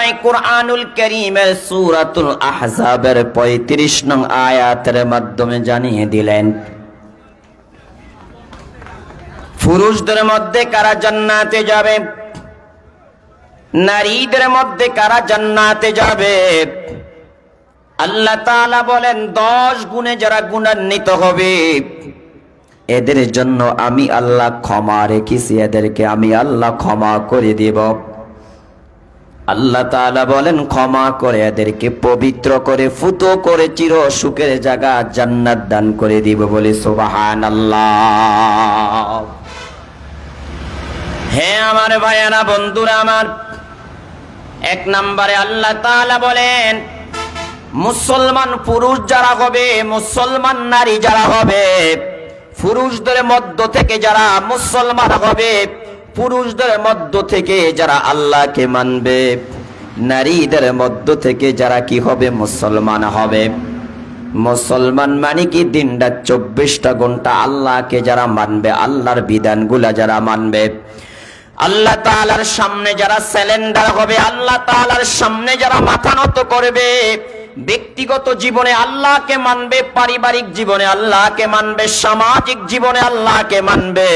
ভাষায় কুরআনুল কারীমের সূরাতুল আহজাবের ৩৫ নং আয়াতের মাধ্যমে জানিয়ে দিলেন, পুরুষদের মধ্যে কারা জান্নাতে যাবে, নারীদের মধ্যে কারা জান্নাতে যাবে। আল্লাহ তাআলা বলেন 10 গুণে যারা গুণান্বিত হবে এদের জন্য আমি আল্লাহ ক্ষমা রেখেছি, এদেরকে আমি আল্লাহ ক্ষমা করে দেব। আল্লাহ তাআলা বলেন ক্ষমা করে এদেরকে পবিত্র করে ফুতো করে চির সুখের জায়গা জান্নাত দান করে দিব, বলে সুবহানাল্লাহ। হে আমার ভাইয়ারা, বন্ধুরা আমার, 1 নম্বরে আল্লাহ তাআলা বলেন মুসলমান পুরুষ যারা হবে, মুসলমান নারী যারা হবে, পুরুষদের মধ্য থেকে যারা মুসলমান হবে, পুরুষদের মধ্য থেকে যারা আল্লাহকে মানবে, নারীদের মধ্য থেকে যারা কি হবে, মুসলমান হবে। মুসলমান মানে কি দিনটা 24টা ঘন্টা আল্লাহকে যারা মানবে, আল্লাহর বিধানগুলা যারা মানবে, আল্লাহ তাআলার সামনে যারা স্যালেন্ডার হবে, আল্লাহ তাআলার সামনে যারা মাথা নত করবে, ব্যক্তিগত জীবনে আল্লাহকে মানবে, পারিবারিক জীবনে আল্লাহকে মানবে, সামাজিক জীবনে আল্লাহকে মানবে,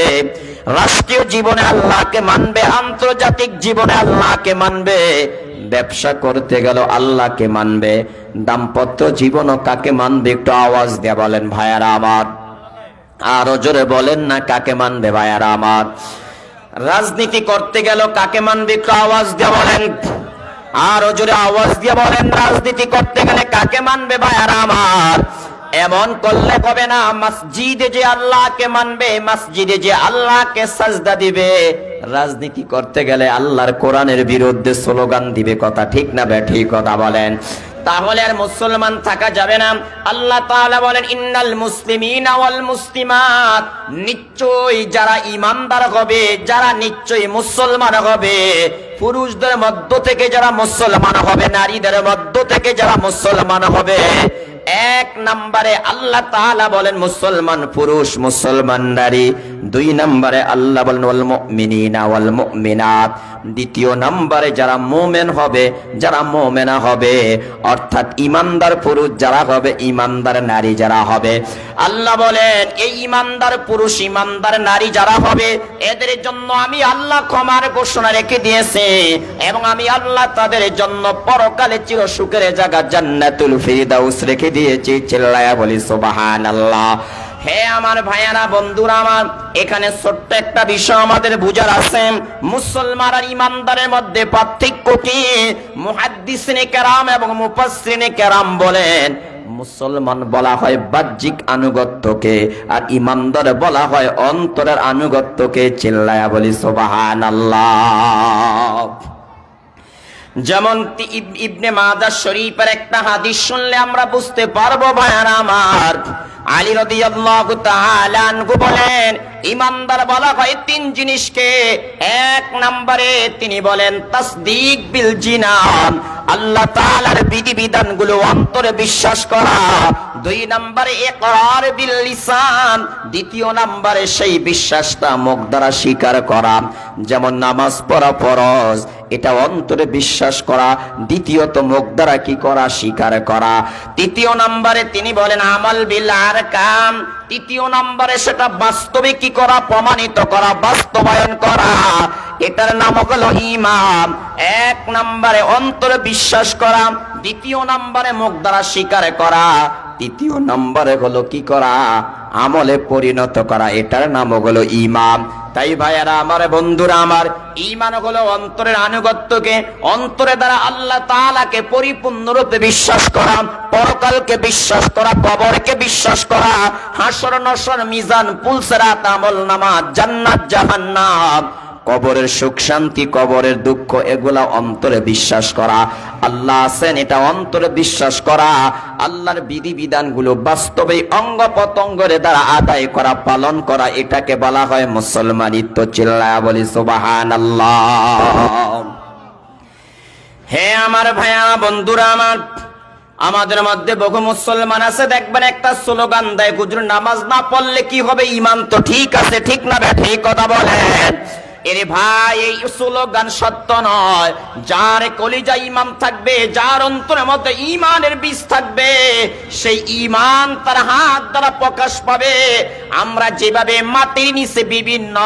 রাষ্ট্রীয় জীবনে আল্লাহকে মানবে, আন্তর্জাতিক জীবনে আল্লাহকে মানবে, ব্যবসা করতে গেল আল্লাহকে মানবে, দাম্পত্য জীবনও কাকে মানবে একটু আওয়াজ দিয়ে বলেন ভাইয়ারা আমার, আরো জোরে বলেন না কাকে মানবে ভাইয়ারা আমার। রাজনীতি করতে গেল কাকে মানবে একটু আওয়াজ দিয়ে বলেন, আরো জোরে আওয়াজ দিয়ে বলেন, রাজনীতি করতে গেলে কাকে মানবে ভাইয়ারা আমার। এমন করলে হবে না, মসজিদে যে আল্লাহকে মানবে, মসজিদে যে আল্লাহকে সাজদা দিবে, রাজনীতি করতে গেলে আল্লাহর কোরআনের বিরুদ্ধে স্লোগান দিবে, কথা ঠিক না বেঠিক কথা বলেন, তাহলে আর মুসলমান থাকা যাবে না। আল্লাহ তাআলা বলেন ইন্নাল মুসলিমিনা ওয়াল মুসলিমাত, নিশ্চয়ই যারা ঈমানদার হবে, যারা নিশ্চয়ই মুসলমান হবে, পুরুষদের মধ্য থেকে যারা মুসলমান হবে, নারীদের মধ্য থেকে যারা মুসলমান হবে, 1 নম্বরে আল্লাহ তাআলা বলেন মুসলমান পুরুষ, মুসলমান নারী। 2 নম্বরে আল্লাহ বলেন ওয়াল মুমিনিনা ওয়াল মুমিনাত, 2য় নম্বরে যারা মুমিন হবে, যারা মুমিনা হবে, অর্থাৎ ঈমানদার পুরুষ যারা হবে, ঈমানদার নারী যারা হবে, আল্লাহ বলেন এই ঈমানদার পুরুষ ঈমানদার নারী যারা হবে এদের জন্য আমি আল্লাহ ক্ষমার ঘোষণা রেখে দিয়েছি, এবং আমি আল্লাহ তাদের জন্য পরকালে চির সুখের জায়গা জান্নাতুল ফিরদাউস রেখে দিয়েছি। চিল্লায়া বলি সুবহানাল্লাহ। হে আমার ভাইয়ারা, বন্ধুরা আমার, এখানে ছোট্ট একটা বিষয় আমাদের বুঝার আছে, মুসলমান আর ঈমানদারের মধ্যে পার্থক্য কি। মুহাদ্দিসিনে কেরাম এবং মুফাসসিরিনে কেরাম বলেন মুসলমান বলা হয় বাহ্যিক আনুগত্যকে, আর ঈমানদার বলা হয় অন্তরের আনুগত্যকে। চিল্লায়া বলি সুবহানাল্লাহ। যেমন ইবনে মাজাহ শরীফের একটা হাদিস শুনলে আমরা বুঝতে পারবো ভাইয়ারা আমার, আলী রাদিয়াল্লাহু তাআলা আনহু বলেন ঈমানদার বলা হয় 3 জিনিসকে। 1 নম্বরে তিনি বলেন তাসদীক বিল জিনান, আল্লাহ তাআলার বিধিবিধানগুলো অন্তরে বিশ্বাস করা। 2 নম্বরে ইকরার বিল লিসান, 2য় নম্বরে সেই বিশ্বাসটা মুখ দ্বারা স্বীকার করা, যেমন নামাজ পড়া ফরজ, এটা অন্তরে বিশ্বাস করা, দ্বিতীয়ত মুখ দ্বারা কি করা, স্বীকার করা। 3য় নম্বরে তিনি বলেন আমাল বিল আরকাম, 3য় নম্বরে সেটা বাস্তবে কি করা, প্রমাণিত করা, বাস্তবায়ন করা, এটার নাম হলো ঈমান। 1 নম্বরে অন্তরে বিশ্বাস করা, 2য় নম্বরে মুখ দ্বারা স্বীকার করা, 3য় নম্বরে হলো কি করা, আমলে পরিণত করা, এটার নাম হলো ঈমান। তাই ভাইয়ারা আমার, বন্ধুরা আমার, ঈমান হলো অন্তরের আনুগত্যকে, অন্তরে দ্বারা আল্লাহ তাআলাকে পরিপূর্ণরূপে বিশ্বাস করা, পরকালকে বিশ্বাস করা, কবরকে বিশ্বাস করা, হাসর নসর মিজান পুলসিরাত আমলনামা, জান্নাত জাহান্নাম, কবরের সুখ শান্তি, কবরের দুঃখ, এগুলা অন্তরে বিশ্বাস করা। আল্লাহ আছেন এটা অন্তরে বিশ্বাস করা, আল্লাহর বিধিবিধানগুলো বাস্তবে অঙ্গ প্রত্যঙ্গের দ্বারা আদায় করা, পালন করা, এটাকে বলা হয় মুসলমানিত্ব। চিল্লায়া বলি সুবহানাল্লাহ। হে আমার ভাইয়া, বন্ধুরা আমার, আমাদের মধ্যে বহু মুসলমান আছে, দেখবেন একটা স্লোগান দেয়, হুজুর নামাজ না পড়লে কি হবে, ঈমান তো ঠিক আছে, ঠিক না ঠিক কথা বলেন। এরে ভাই, এই স্লোগান সত্য নয়। যার কলিজায় ঈমান থাকবে, যার অন্তরের মধ্যে ঈমানের বীজ থাকবে, সেই ঈমান তার হাত দ্বারা প্রকাশ পাবে। আমরা যেভাবে মাটির নিচে বিভিন্ন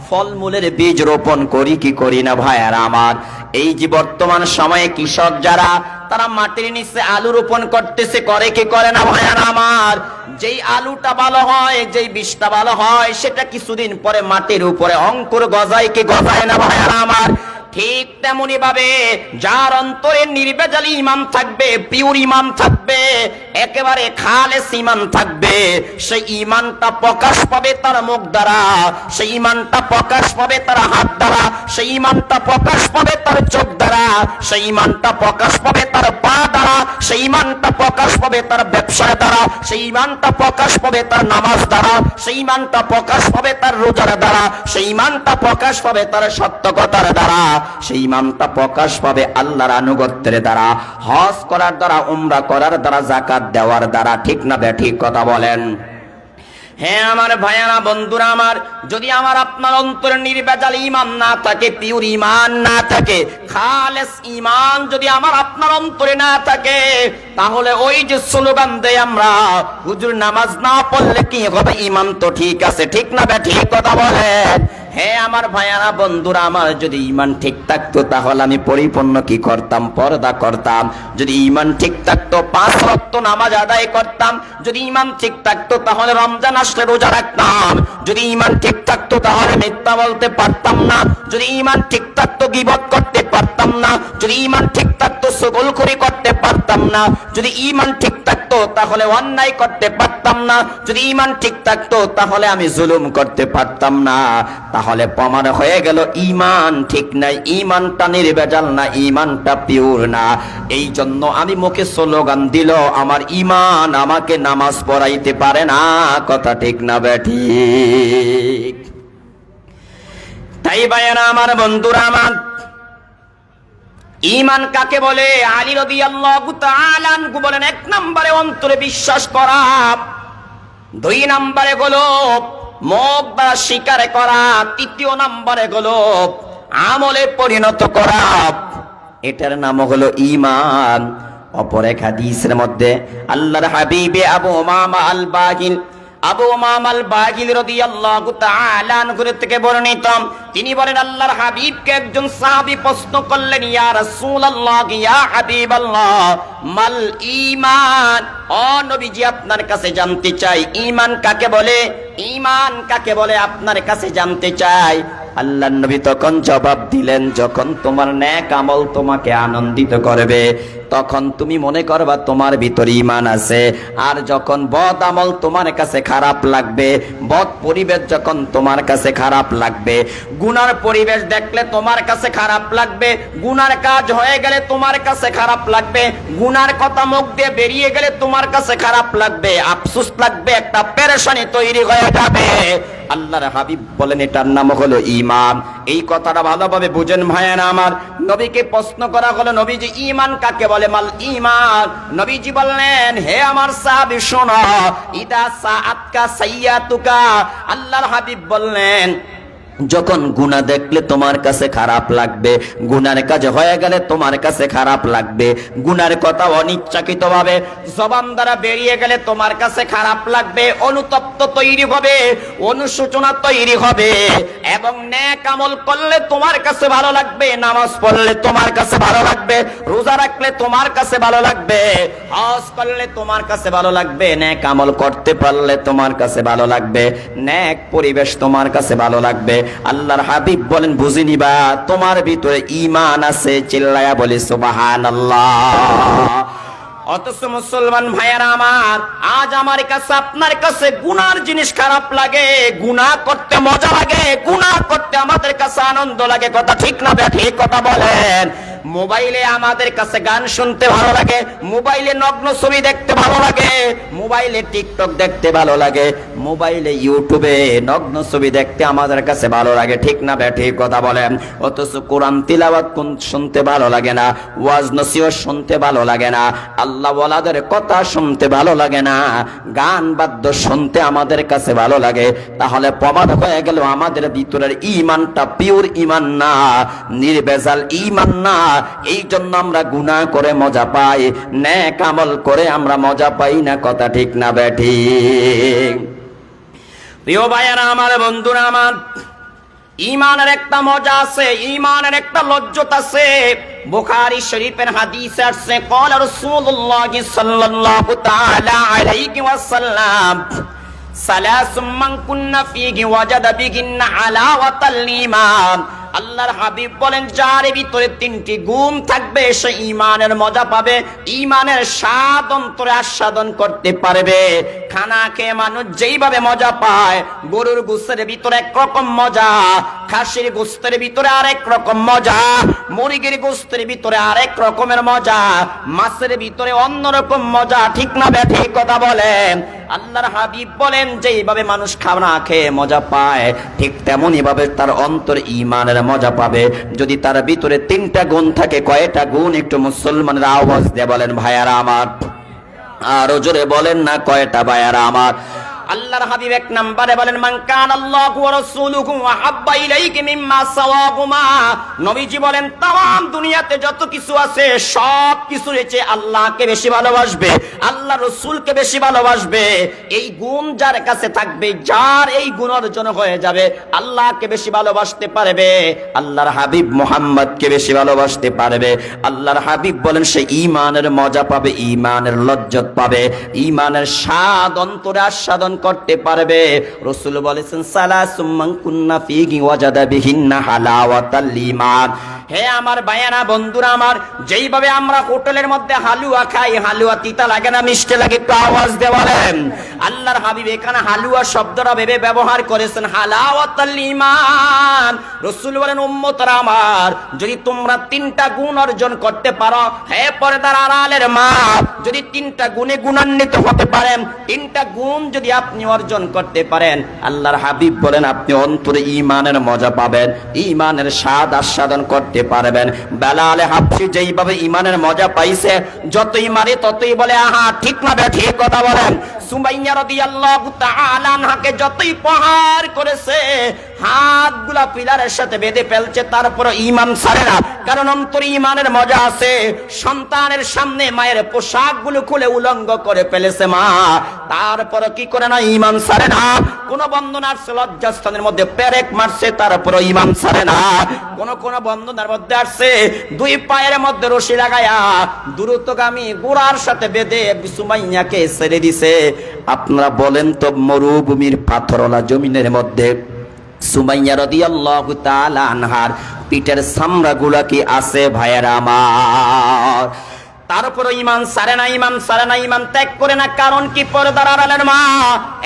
ফলমূলের বীজ রোপণ করি কি করি না ভাইয়ারা আমার, এই যে বর্তমান সময়ে কৃষক যারা, তারা মাটির নিচে আলু রোপণ করতেছে, করে কি করে না ভাইয়ারা আমার। যেই আলুটা ভালো হয়, যেই বীজটা ভালো হয়, সেটা কিছুদিন পরে মাটির উপরে অঙ্কুর গজায় কি গজায় না ভাইয়ারা আমার। ঠিক তেমনি ভাবে যার অন্তরে নির্ভেজাল ঈমান থাকবে, পিওর ঈমান থাকবে, একেবারে খালেস ঈমান থাকবে, সেই ঈমানটা প্রকাশ পাবে তার মুখ দ্বারা, সেই ঈমানটা প্রকাশ পাবে তার হাত দ্বারা, সেই ঈমানটা প্রকাশ পাবে তার চোখ দ্বারা, সেই ঈমানটা প্রকাশ পাবে তার পা দ্বারা, সেই ঈমানটা প্রকাশ পাবে তার ব্যবসা দ্বারা, সেই ঈমানটা প্রকাশ পাবে তার নামাজ দ্বারা, সেই ঈমানটা প্রকাশ পাবে তার রোজার দ্বারা, সেই ঈমানটা প্রকাশ পাবে তার সত্য কথার দ্বারা, সেই ঈমানটা প্রকাশ পাবে আল্লাহর আনুগত্যের দ্বারা, হজ করার দ্বারা, উমরা করার দ্বারা, যাকাত দেওয়ার দ্বারা। ঠিক না বে ঠিক কথা বলেন? হ্যাঁ আমার ভাইয়ারা, বন্ধুরা আমার, যদি আমার আপনার অন্তরে নির্ভেজাল ঈমান না থাকে, পিওর ঈমান না থাকে, খালেস ঈমান যদি আমার আপনার অন্তরে না থাকে, তাহলে ওই যে স্লোগান দেই আমরা, হুজুর নামাজ না পড়লে কি হবে, ঈমান তো ঠিক আছে। ঠিক না বে ঠিক কথা বলেন? হ্যাঁ আমার ভাইয়ারা, বন্ধুরা আমার, যদি ঈমান ঠিক থাকতো তাহলে আমি পরিপূর্ণ কি করতাম, পর্দা করতাম। যদি ঈমান ঠিক থাকতো 5 ওয়াক্ত নামাজ আদায় করতাম। যদি ঈমান ঠিক থাকতো তাহলে রমজান আসলে রোজা রাখতাম। যদি ঈমান ঠিক থাকতো তাহলে মিথ্যা বলতে পারতাম না। যদি ঈমান ঠিক থাকতো গীবত করতে পারতাম না। যদি ঈমান ঠিক থাকতো চুগলখড়ি করতে পারতাম না। যদি ঈমান ঠিক থাকতো তাহলে অন্যায় করতে পারতাম না। যদি ঈমান ঠিক থাকতো তাহলে আমি জুলুম করতে পারতাম না। তাহলে প্রমাণ হয়ে গেল ঈমান ঠিক নাই, ঈমানটা নির্ভেজাল না, ঈমানটা পিওর না। এই জন্য আমি মুখে স্লোগান দিল আমার ঈমান আমাকে নামাজ পড়াইতে পারে না। কথা ঠিক না বেঠিক? তাই ভাইয়েরা আমার, বন্ধুরা আমার, ঈমান কাকে বলে? আলী রাদিয়াল্লাহু তাআলা আনহু বলেন, 1 নম্বরে অন্তরে বিশ্বাস করা, 2 নম্বরে হলো মুখ দ্বারা স্বীকার করা, 3 নম্বরে হলো আমলে পরিণত করা। এটার নাম হলো ঈমান। অপর এক হাদিসের মধ্যে আল্লাহর হাবিবে আবু উমামা আল বাহিল রাদিয়াল্লাহু তাআলা আনহু থেকে বর্ণিত, তিনি বলেন, আল্লাহর হাবিবকে একজন সাহাবী প্রশ্ন করলেন, ইয়া রাসূলুল্লাহ, ইয়া হাবিবাল্লাহ, মাল ঈমান? ও নবীজি, আপনার কাছে জানতে চাই ঈমান কাকে বলে, ঈমান কাকে বলে, আপনার কাছে জানতে চাই। আল্লাহর নবী তখন জবাব দিলেন, যখন তোমার নেক আমল তোমাকে আনন্দিত করবে, তখন তুমি মনে করবা তোমার ভিতরে ঈমান আছে। আর যখন বদ আমল তোমার কাছে খারাপ লাগবে, বদ পরিবেশ যখন তোমার কাছে খারাপ লাগবে, গুনার পরিবেশ দেখলে তোমার কাছে খারাপ লাগবে, গুনার কাজ হয়ে গেলে তোমার কাছে খারাপ লাগবে, গুনার কথা মুখ দিয়ে বেরিয়ে গেলে তোমার কাছে খারাপ লাগবে, আফসোস লাগবে, একটা পেরেশানি তৈরি হয়ে যাবে। আল্লাহর হাবিব বলেন, এটার নাম হলো ঈমান। এই কথাটা ভালোভাবে বুঝেন ভাইয়েরা আমার। নবীকে প্রশ্ন করা হলো, নবীজি ঈমান কাকে বলে, মাল ঈমান? নবীজি বললেন, হে আমার সাহাবী শোনো, ইদা সাআতকা সাইয়াতুকা। আল্লাহর হাবিব বললেন, যখন গুনাহ দেখলে তোমার কাছে খারাপ লাগবে, গুনার কাজ হয়ে গেলে তোমার কাছে খারাপ লাগবে, গুনার কথা অনিচ্ছাকৃতভাবে জবান দ্বারা বেরিয়ে গেলে তোমার কাছে খারাপ লাগবে, অনুতপ্ত তৈরি হবে, অনুশোচনা তৈরি হবে, এবং নেক আমল করলে তোমার কাছে ভালো লাগবে, নামাজ পড়লে তোমার কাছে ভালো লাগবে, রোজা রাখলে তোমার কাছে ভালো লাগবে, হজ করলে তোমার কাছে ভালো লাগবে, নেক আমল করতে পারলে তোমার কাছে ভালো লাগবে, নেক পরিবেশ তোমার কাছে ভালো লাগবে। আল্লাহর হাবিব বলেন, বুঝে নিবা তোমার ভিতরে ঈমান আছে। চিল্লায়া বলি সুবহানাল্লাহ। অথচ মুসলমান ভাইয়ারা আমার, আজ আমার কাছে আপনার কাছে গুনার জিনিস খারাপ লাগে, গুনাহ করতে মজা লাগে, গুনাহ করতে আমাদের কাছে আনন্দ লাগে। কথা ঠিক না ঠিক কথা বলেন? মোবাইলে আমাদের কাছে গান শুনতে ভালো লাগে, মোবাইলে নগ্ন ছবি দেখতে ভালো লাগে, মোবাইলে টিকটক দেখতে ভালো লাগে, মোবাইলে ইউটিউবে নগ্ন ছবি দেখতে আমাদের কাছে ভালো লাগে, ঠিক না ব্যাঠি কথা বলেন। অথচ কোরআন তিলাওয়াত শুনতে ভালো লাগে না, ওয়াজ নসিহত শুনতে ভালো লাগে না, আল্লাহ ওয়ালাদের কথা শুনতে ভালো লাগে না, গান বাদ্য শুনতে আমাদের কাছে ভালো লাগে। তাহলে প্রমাণ হয়ে গেল আমাদের ভিতরের ঈমানটা পিওর ঈমান না, নির্ভেজাল ঈমান না। এই জন্য আমরা গুনাহ করে মজা পাই, নেক আমল করে আমরা মজা পাই না, কথা ঠিক না ব্যাঠি? প্রিয় ভাইয়েরা আমার, বন্ধুরা আমার, ঈমানের একটা মজা আছে, ঈমানের একটা লজ্জত আছে। বুখারী শরীফের হাদিসে আসছে, ক্বালা রাসূলুল্লাহ সাল্লাল্লাহু তাআলা আলাইহি ওয়াসাল্লাম, সালাসুম মান কুন্না ফীহি ওয়াজাদা বিহিন্না হালাওয়াতাল ঈমান। আল্লাহর হাবিব বলেন, যার ভিতরে তিনটি গুণ থাকবে সে ঈমানের মজা পাবে, ঈমানের স্বাদ অন্তরে আস্বাদন করতে পারবে। খানা খেয়ে মানুষ যেইভাবে মজা পায়, গরুর গোশতের ভিতরে একরকম মজা, খাসির গোশতের ভিতরে আরেক রকম মজা, মুরগির গোশতের ভিতরে আরেক রকমের মজা, মাছের ভিতরে অন্যরকম মজা, ঠিক না ব্যাঠি কথা বলেন? আল্লাহর হাবিব বলেন, যেইভাবে মানুষ খানা খেয়ে মজা পায়, ঠিক তেমনই ভাবে তার অন্তর ঈমানের মজা পাবে। যদি তার ভিতরে তিনটা গুণ থাকে, কয়টা গুণ? একটু মুসলমানের আওয়াজ দিয়ে বলেন ভাইয়ারা আমার, আরো জোরে বলেন না, কয়টা ভাইয়ারা আমার? আল্লাহর হাবিব এক নম্বরে বলেন, মান কানা আল্লাহু ওয়া রাসূলুহু আহাব্বা ইলাইহি মিম্মা সাওয়াহুমা। নবীজি বলেন, तमाम দুনিয়াতে যত কিছু আছে সব কিছুর চেয়ে আল্লাহকে বেশি ভালোবাসবে, আল্লাহ রাসূলকে বেশি ভালোবাসবে। এই গুণ যার কাছে থাকবে, যার এই গুণ অর্জন হয়ে যাবে, আল্লাহকে বেশি ভালোবাসতে পারবে, আল্লাহর হাবিব মুহাম্মদকে বেশি ভালোবাসতে পারবে। আল্লাহর হাবিব বলেন, সে ঈমানের মজা পাবে, ঈমানের লজ্জত পাবে, ঈমানের স্বাদ অন্তরে আস্বাদন করতে পারবে। রাসূল বলেছেন, সালাসুম মান কুন্না ফীহি ওয়াজাদা বিহিন্না হালাওয়াতাল ঈমান। হে আমার ভাইয়েরা, বন্ধুরা আমার, যেইভাবে আমরা হোটেলের মধ্যে হালুয়া খাই, হালুয়া তিতা লাগে না মিষ্টি লাগে? একটু আওয়াজ দিয়ে বলেন। আল্লাহর হাবিব এখানে হালুয়া শব্দটা ভেবে ব্যবহার করেছেন, হালাওয়াতাল ঈমান। রাসূল বলেন, উম্মতরা আমার, যদি তোমরা তিনটা গুণ অর্জন করতে পারো, হে পর্দার আড়ালের মা, যদি তিনটা গুণে গুণান্বিত হতে পারেন, তিনটা গুণ যদি আপনি অর্জন করতে পারেন, আল্লাহর হাবিব বলেন, আপনি অন্তরে ঈমানের মজা পাবেন, ঈমানের স্বাদ আস্বাদন করতে পারবেন। বেলাল হাবশী যেইভাবে ঈমানের মজা পাইছে, যতই মারে ততই বলে আহা, ঠিক না ব্যাঠি কথা বলেন? সুমাইয়া রাদিয়াল্লাহু তাআলা আনহাকে যতই প্রহার করেছে, হাতগুলা পিলারের সাথে বেঁধে ফেলছে, তারপর ঈমান ছাড়ে না, কারণ অন্তরে ঈমানের মজা আছে। সন্তানের সামনে মায়ের পোশাকগুলো খুলে উলঙ্গ করে ফেলেছে মা, তারপর কি করে না, ঈমান ছাড়ে না। কোন বন্ধনার লজ্জাস্থানের মধ্যে পেরেক মারছে, তারপর ঈমান ছাড়ে না। কোন বন্ধনার মধ্যে আসছে, দুই পায়ের মধ্যে রশি লাগায়া দ্রুতগামী ঘোড়ার সাথে বেঁধে সুমাইয়াকে ছেড়ে দিছে। আপনারা বলেন তো, মরুভূমির পাথরওয়ালা জমিনের মধ্যে সুমাইয়া রাদিয়াল্লাহু তাআলা আনহার পিঠের চামড়াগুলা কি আছে ভাইয়েরা আমার? তারপরে ঈমান ছাড়ে না, ঈমান ছাড়ে না, ঈমান ত্যাগ করে না। কারণ কি? পর্দার আড়ালের মা,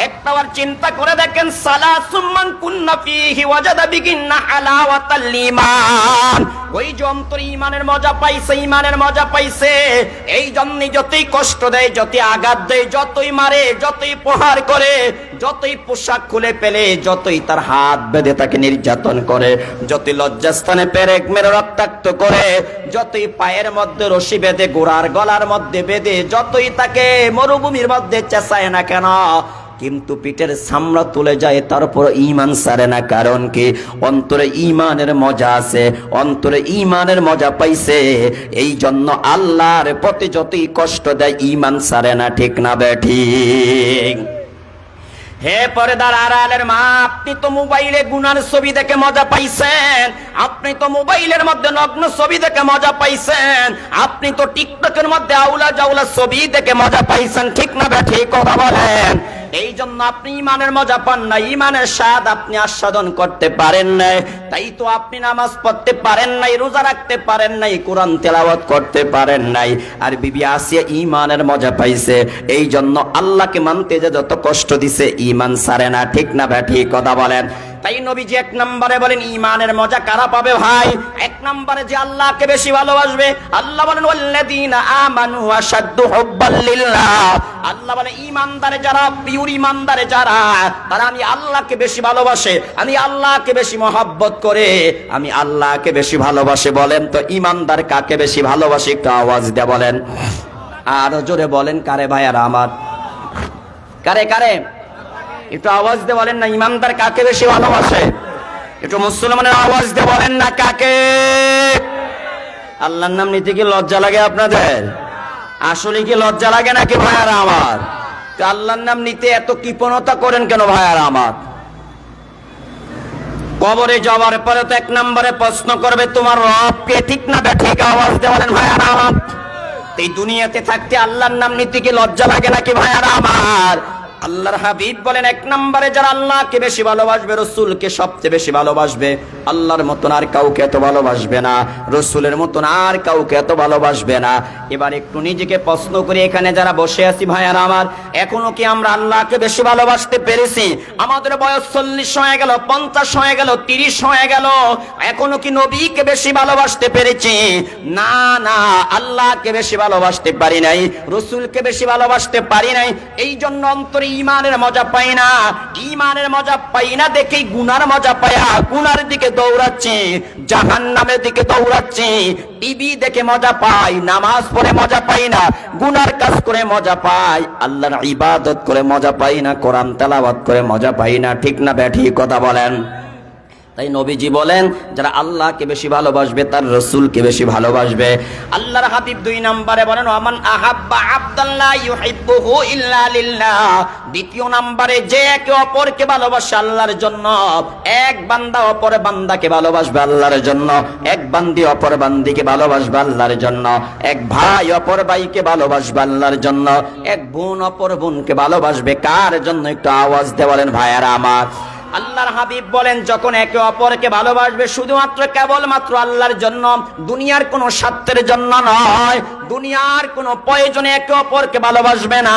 একটাবার চিন্তা করে দেখেন, সালাসুম মান কুন্না ফীহি ওয়াজাদা বিহিন্না হালাওয়াতাল ঈমান। ওই যে অন্তরে ঈমানের মজা পাইছে, ঈমানের মজা পাইছে, এই জন্যই যতই কষ্ট দেয়, যতই আঘাত দেয়, যতই মারে, যতই প্রহার করে, যতই পোশাক খুলে ফেলে, যতই তার হাত বেঁধে তাকে নির্যাতন করে, যতই লজ্জাস্থানে পেরেক মেরে রক্তাক্ত করে, যতই পায়ের মধ্যে রশি বেঁধে ঘোড়ার গলার মধ্যে বেঁধে, যতই তাকে মরুভূমির মধ্যে চেঁচায় না কেন, কিন্তু পিঠের চামড়া তুলে যায়, তারপর ঈমান ছাড়ে না। কারণ কি? অন্তরে ঈমানের মজা আছে, অন্তরে ঈমানের মজা পাইছে, এই জন্য আল্লাহর পথে যতই কষ্ট দেয়, ঈমান ছাড়ে না, ঠিক না বেঠিক? হে পর্দার আড়ালের মা, আপনি তো মোবাইলে গুনার ছবি দেখে মজা পাইছেন, আপনি তো মোবাইলের মধ্যে নগ্ন ছবি দেখে মজা পাইছেন, আপনি তো টিকটকের মধ্যে আউলা জাউলা ছবি দেখে মজা পাইছেন, ঠিক না বেঠিক কথা বলেন? এই জন্য আপনি ঈমানের মজা পান না, ঈমানের স্বাদ আপনি আস্বাদন করতে পারেন নাই। তাই তো আপনি নামাজ পড়তে পারেন নাই, রোজা রাখতে পারেন নাই, কোরআন তেলাওয়াত করতে পারেন নাই। আর বিবি আসিয়া ঈমানের মজা পাইছে, এই জন্য আল্লাহকে মানতে যে যত কষ্ট দিছে, ঈমান ছাড়ে না, ঠিক না বেঠিক কথা বলেন? তাই নবীজি এক নম্বরে বলেন ঈমানের মজা কারা পাবে ভাই? এক নম্বরে যে আল্লাহকে বেশি ভালোবাসবে। আল্লাহ বলেন ওয়াল্লাযীনা আমানু আশাদ্দু হুব্বাল লিল্লাহ। আল্লাহ বলেন ঈমানদার যারা, পিওর ঈমানদার যারা, তারা আমি আল্লাহকে বেশি ভালোবাসে, আমি আল্লাহকে বেশি মহব্বত করে, আমি আল্লাহকে বেশি ভালোবাসে। বলেন তো ঈমানদার কাকে বেশি ভালোবাসে? একটু আওয়াজ দিয়ে বলেন, আরো জোরে বলেন। কারে ভাইয়ারা আমার? কারে কারে? একটু আওয়াজ দিয়ে বলেন না, ঈমানদার কাকে বেশি ভালোবাসে? একটু মুসলমানের আওয়াজ দিয়ে বলেন না, কাকে? আল্লাহর নাম নিতে কি লজ্জা লাগে আপনাদের? আসলে কি লজ্জা লাগে নাকি ভাইয়ারা আমার? আল্লাহর নাম নিতে এত কৃপণতা করেন কেন ভাইয়ারা আমার? কবরে যাওয়ার পরে তো এক নম্বরে প্রশ্ন করবে তোমার রবকে, ঠিক না ঠিক? আওয়াজ দিয়ে বলেন ভাইয়ারা আমার। এই দুনিয়াতে থাকতে আল্লাহর নাম নিতে কি লজ্জা লাগে নাকি ভাইয়ারা আমার? আল্লাহর হাবিব বলেন এক নম্বরে যারা আল্লাহকে বেশি ভালোবাসবে, রসুলকে সবচেয়ে বেশি ভালোবাসবে, আল্লাহর মতন আর কাউকে এত ভালোবাসবে না, রসুলের মতন আর কাউকে এত ভালোবাসবে না। এবার একটু নিজেকে প্রশ্ন করি, এখানে যারা বসে আছি ভাইয়ারা আমার, এখনো কি আমরা আল্লাহকে বেশি ভালোবাসতে পেরেছি? আমাদের বয়স 40 হয়ে গেল, 50 হয়ে গেল, 30 হয়ে গেল, এখনো কি নবীকে বেশি ভালোবাসতে পেরেছি? না না, আল্লাহকে বেশি ভালোবাসতে পারি নাই, রসুলকে বেশি ভালোবাসতে পারি নাই। এই জন্য অন্তরে ঈমানের মজা পাই না। ঈমানের মজা পাই না দেখেই গুনার মজা পায়া গুনার দিকে দৌড়াচ্ছি, জাহান্নামের দিকে দৌড়াচ্ছি। টিভি দেখে মজা পাই, নামাজ পড়ে মজা পাই না, গুনার কাজ করে মজা পাই, আল্লাহর ইবাদত করে মজা পাই না, কোরআন তেলাওয়াত করে মজা পাই না। ঠিক না ব্যাঠি কথা বলেন? তাই নবীজি বলেন যারা আল্লাহকে বেশি ভালোবাসবে তার রসুলকে বেশি ভালোবাসবে। আল্লাহর হাবিব 2 নম্বরে বলেন ওয়ামান আহাব্বা আবদাল্লাহ ইউহিব্বুহু ইল্লা লিল্লাহ। দ্বিতীয় নম্বরে যে একে অপরকে ভালোবাসে আল্লাহর জন্য, এক বান্দা অপর বান্দাকে ভালোবাসবে আল্লাহর জন্য, এক বান্দি অপর বান্দিকে ভালোবাসবে আল্লাহর জন্য, এক ভাই অপর ভাইকে ভালোবাসবে আল্লাহর জন্য, এক বোন অপর বোনকে ভালোবাসবে কার জন্য? একটু আওয়াজ দিয়ে বলেন ভাইয়ারা আমার। আল্লাহর হাবিব বলেন যখন একে অপরকে ভালোবাসবে শুধুমাত্র কেবলমাত্র আল্লাহর জন্য, দুনিয়ার কোনো স্বার্থের জন্য নয়, দুনিয়ার কোনো প্রয়োজনে একে অপরকে ভালোবাসবে না,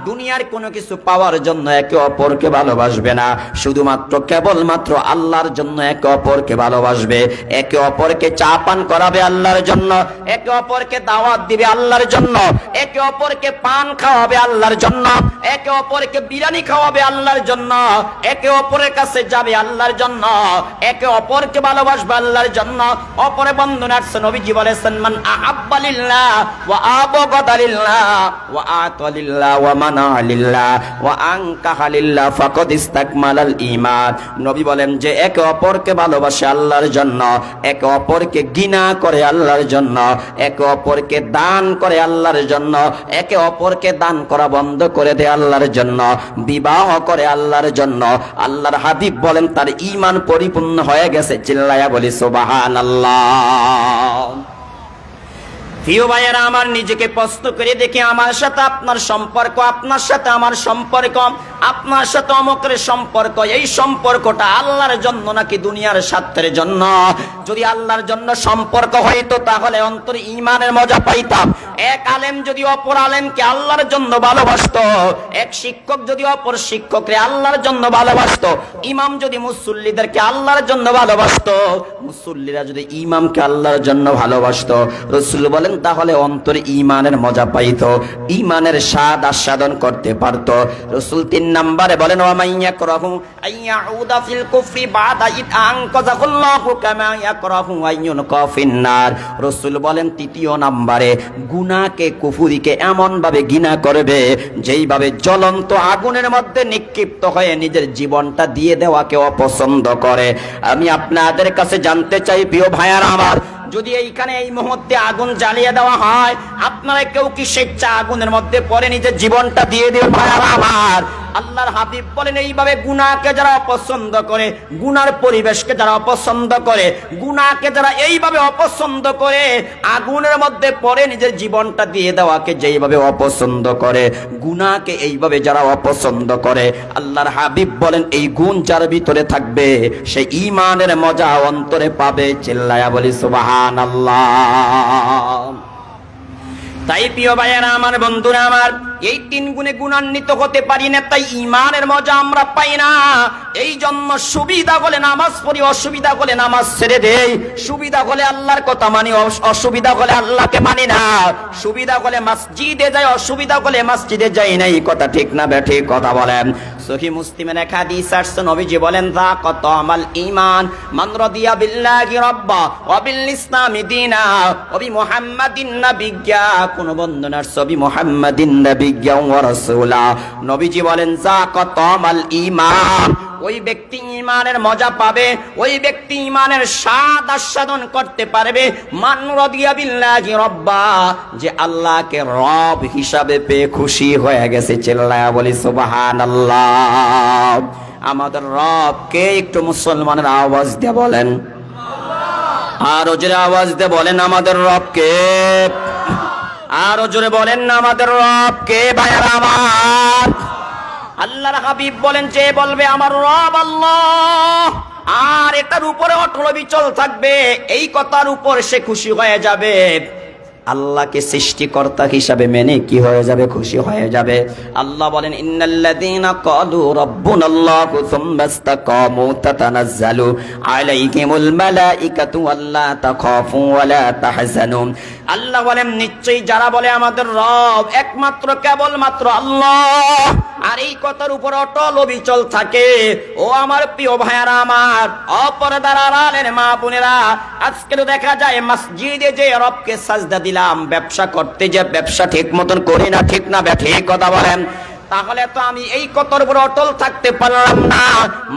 দুনিয়ার কোনো কিছু পাওয়ার জন্য একে অপরকে ভালোবাসবে না, শুধুমাত্র কেবলমাত্র আল্লাহর জন্য একে অপরকে ভালোবাসবে। একে অপরকে চা পান করাবে আল্লাহর জন্য, একে অপরকে দাওয়াত দিবে আল্লাহর জন্য, একে অপরকে পান খাওয়াবে আল্লাহর জন্য, একে অপরকে বিরিয়ানি খাওয়াবে আল্লাহর জন্য, একে অপরের কাছে যাবে আল্লাহর জন্য, একে অপরকে ভালোবাসবে আল্লাহর জন্য। অপরে বন্ধন আসছে নবীজি বলেছেন মান আহাব্বা লিল্লাহ ওয়া আবগাদা লিল্লাহ ওয়া আতা লিল্লাহ ওয়া মানা লিল্লাহ ওয়া আনকাহা লিল্লাহ ফাকাদ ইসতাকমালাল ঈমান। নবী বলেন যে একে অপরকে ভালোবাসে আল্লাহর জন্য, একে অপরকে ঘৃণা করে আল্লাহর জন্য, একে অপরকে দান করে আল্লাহর জন্য, একে অপরকে দান করা বন্ধ করে দেয় আল্লাহর জন্য, বিবাহ করে আল্লাহর জন্য, আল্লাহর হাবিব বলেন তার ঈমান পরিপূর্ণ হয়ে গেছে। চিল্লায়া বলি সুবহানাল্লাহ। প্রিয় ভাইয়েরা আমার, নিজেকে প্রশ্ন করে দেখি আমার সাথে আপনার সম্পর্ক, আপনার সাথে আমার সম্পর্ক, আপনার সাথে অমুকের সম্পর্ক, এই সম্পর্কটা আল্লাহর জন্য নাকি দুনিয়ার স্বার্থের জন্য? যদি আল্লাহর জন্য সম্পর্ক হইতো তাহলে অন্তরে ঈমানের মজা পাইতাম। এক আলেম যদি অপর আলেমকে আল্লাহর জন্য ভালোবাসতো, এক শিক্ষক যদি অপর শিক্ষককে আল্লাহর জন্য ভালোবাসতো, ইমাম যদি মুসল্লিদেরকে আল্লাহর জন্য ভালোবাসতো, মুসল্লিরা যদি ইমামকে আল্লাহর জন্য ভালোবাসতো, রাসূল বলেন তাহলে অন্তরে ঈমানের মজা পাইতো, ঈমানের স্বাদ আস্বাদন করতে পারতো। রাসূল 3 নম্বরে বলেন ওয়া মাইয়াকরাহু আইয়াউদা ফিল কুফরি বাদা ইদ আনকাযাহুল্লাহু কামা ইয়াকরাহু আইয়ুনকা ফিন্নার। রাসূল বলেন 3 নম্বরে গুনাহকে, কুফরিকে এমন ভাবে ঘৃণা করবে যেইভাবে জ্বলন্ত আগুনের মধ্যে নিক্ষিপ্ত হয়ে নিজের জীবনটা দিয়ে দেওয়াকে অপছন্দ করে। আমি আপনাদের কাছে জানতে চাই প্রিয় ভাইয়ারা আমার, যদি এইখানে এই মুহূর্তে আগুন জ্বালিয়ে দেওয়া হয়, আপনারা কেউ কি স্বেচ্ছা আগুনের মধ্যে পড়ে নিজের জীবনটা দিয়ে দেবে ভাইয়ারা আমার? আল্লাহর হাবিব বলেন এইভাবে গুনাহকে যারা অপছন্দ করে, গুনার পরিবেশকে যারা অপছন্দ করে, গুনাহকে যারা এইভাবে অপছন্দ করে, আগুনের মধ্যে পড়ে নিজের জীবনটা দিয়ে দেওয়াকে যেইভাবে অপছন্দ করে, গুনাহকে এইভাবে যারা অপছন্দ করে, আল্লাহর হাবিব বলেন এই গুণ যার ভিতরে থাকবে সে ঈমানের মজা অন্তরে পাবে। চিল্লায়া বলি সুবহানাল্লাহ। তাই প্রিয় ভাইয়েরা আমার, বন্ধুরা আমার, এই 3 গুণে গুণান্বিত হতে পারি না, তাই ঈমানের মজা আমরা পাই না। এই জন্য সুবিধা হলে নামাজ পড়ি, অসুবিধা হলে নামাজ ছেড়ে দেই। সুবিধা হলে আল্লাহর কথা মানি, অসুবিধা হলে আল্লাহকে মানি না। সুবিধা হলে মসজিদে যাই, অসুবিধা হলে মসজিদে যাই না। এই কথা ঠিক না বেঠিক কথা বলেন? সহিহ মুসলিমের এক হাদিস আসছে, নবীজি বলেন যাকাত আমাল ঈমান মান রাদিয়া বিল্লাহি রাব্বা ওয়া বিল ইসলামি দীনা ওয়া বি মুহাম্মাদিন নাবিয়্যা। কোন বন্দনার ছবি মুহাম্মাদিন নাবিয়্যা ওয়া রাসূলা। নবীজি বলেন যাকাত আমাল ঈমান, ওই ব্যক্তি ঈমানের মজা পাবে, ওই ব্যক্তি ঈমানের স্বাদ আস্বাদন করতে পারবে। মান রাদিয়া বিল্লাহি রাব্বা, যে আল্লাহকে রব হিসাবে পেয়ে খুশি হয়ে গেছে। চিল্লায়া বলি সুবহানাল্লাহ। আমাদের রব কে? একটু মুসলমানের আওয়াজ দিয়ে বলেন, আরো জোরে আওয়াজ দিয়ে বলেন আমাদের রব কে? আরো জোরে বলেন না আমাদের রব কে? ভাইরা আমার, আল্লাহর হাবিব বলেন যে বলবে আমার রব আল্লাহ, আর এটার উপরে অটল অবিচল থাকবে, এই কথার উপর সে খুশি হয়ে যাবে। আল্লাহকে সৃষ্টিকর্তা হিসাবে মেনে কি হয়ে যাবে? খুশি হয়ে যাবে। আল্লাহ বলেন ইন্নাল্লাযীনা ক্বালু রাব্বুনাল্লাহু সুম্মা ইসতাকামু তাতানাজ্জালু আলাইহিমুল মালাইকাতু আল্লা তাখাফু ওয়া লা তাহজানু। আল্লাহ বলেন নিশ্চয়ই যারা বলে আমাদের রব একমাত্র কেবলমাত্র আল্লাহ, আর এই কথার উপর অটল অবিচল থাকে, ও আমার প্রিয় ভাইয়ারা আমার, অপরদার আড়ালের মা বোনেরা, আজকে তো দেখা যায় মসজিদে যে রবকে সাজদা দিলাম, ব্যবসা করতে যে ব্যবসা ঠিক মতন করি না। ঠিক না ঠিক কথা বলেন? তাহলে তো আমি এই কথার উপর অটল থাকতে পারলাম না।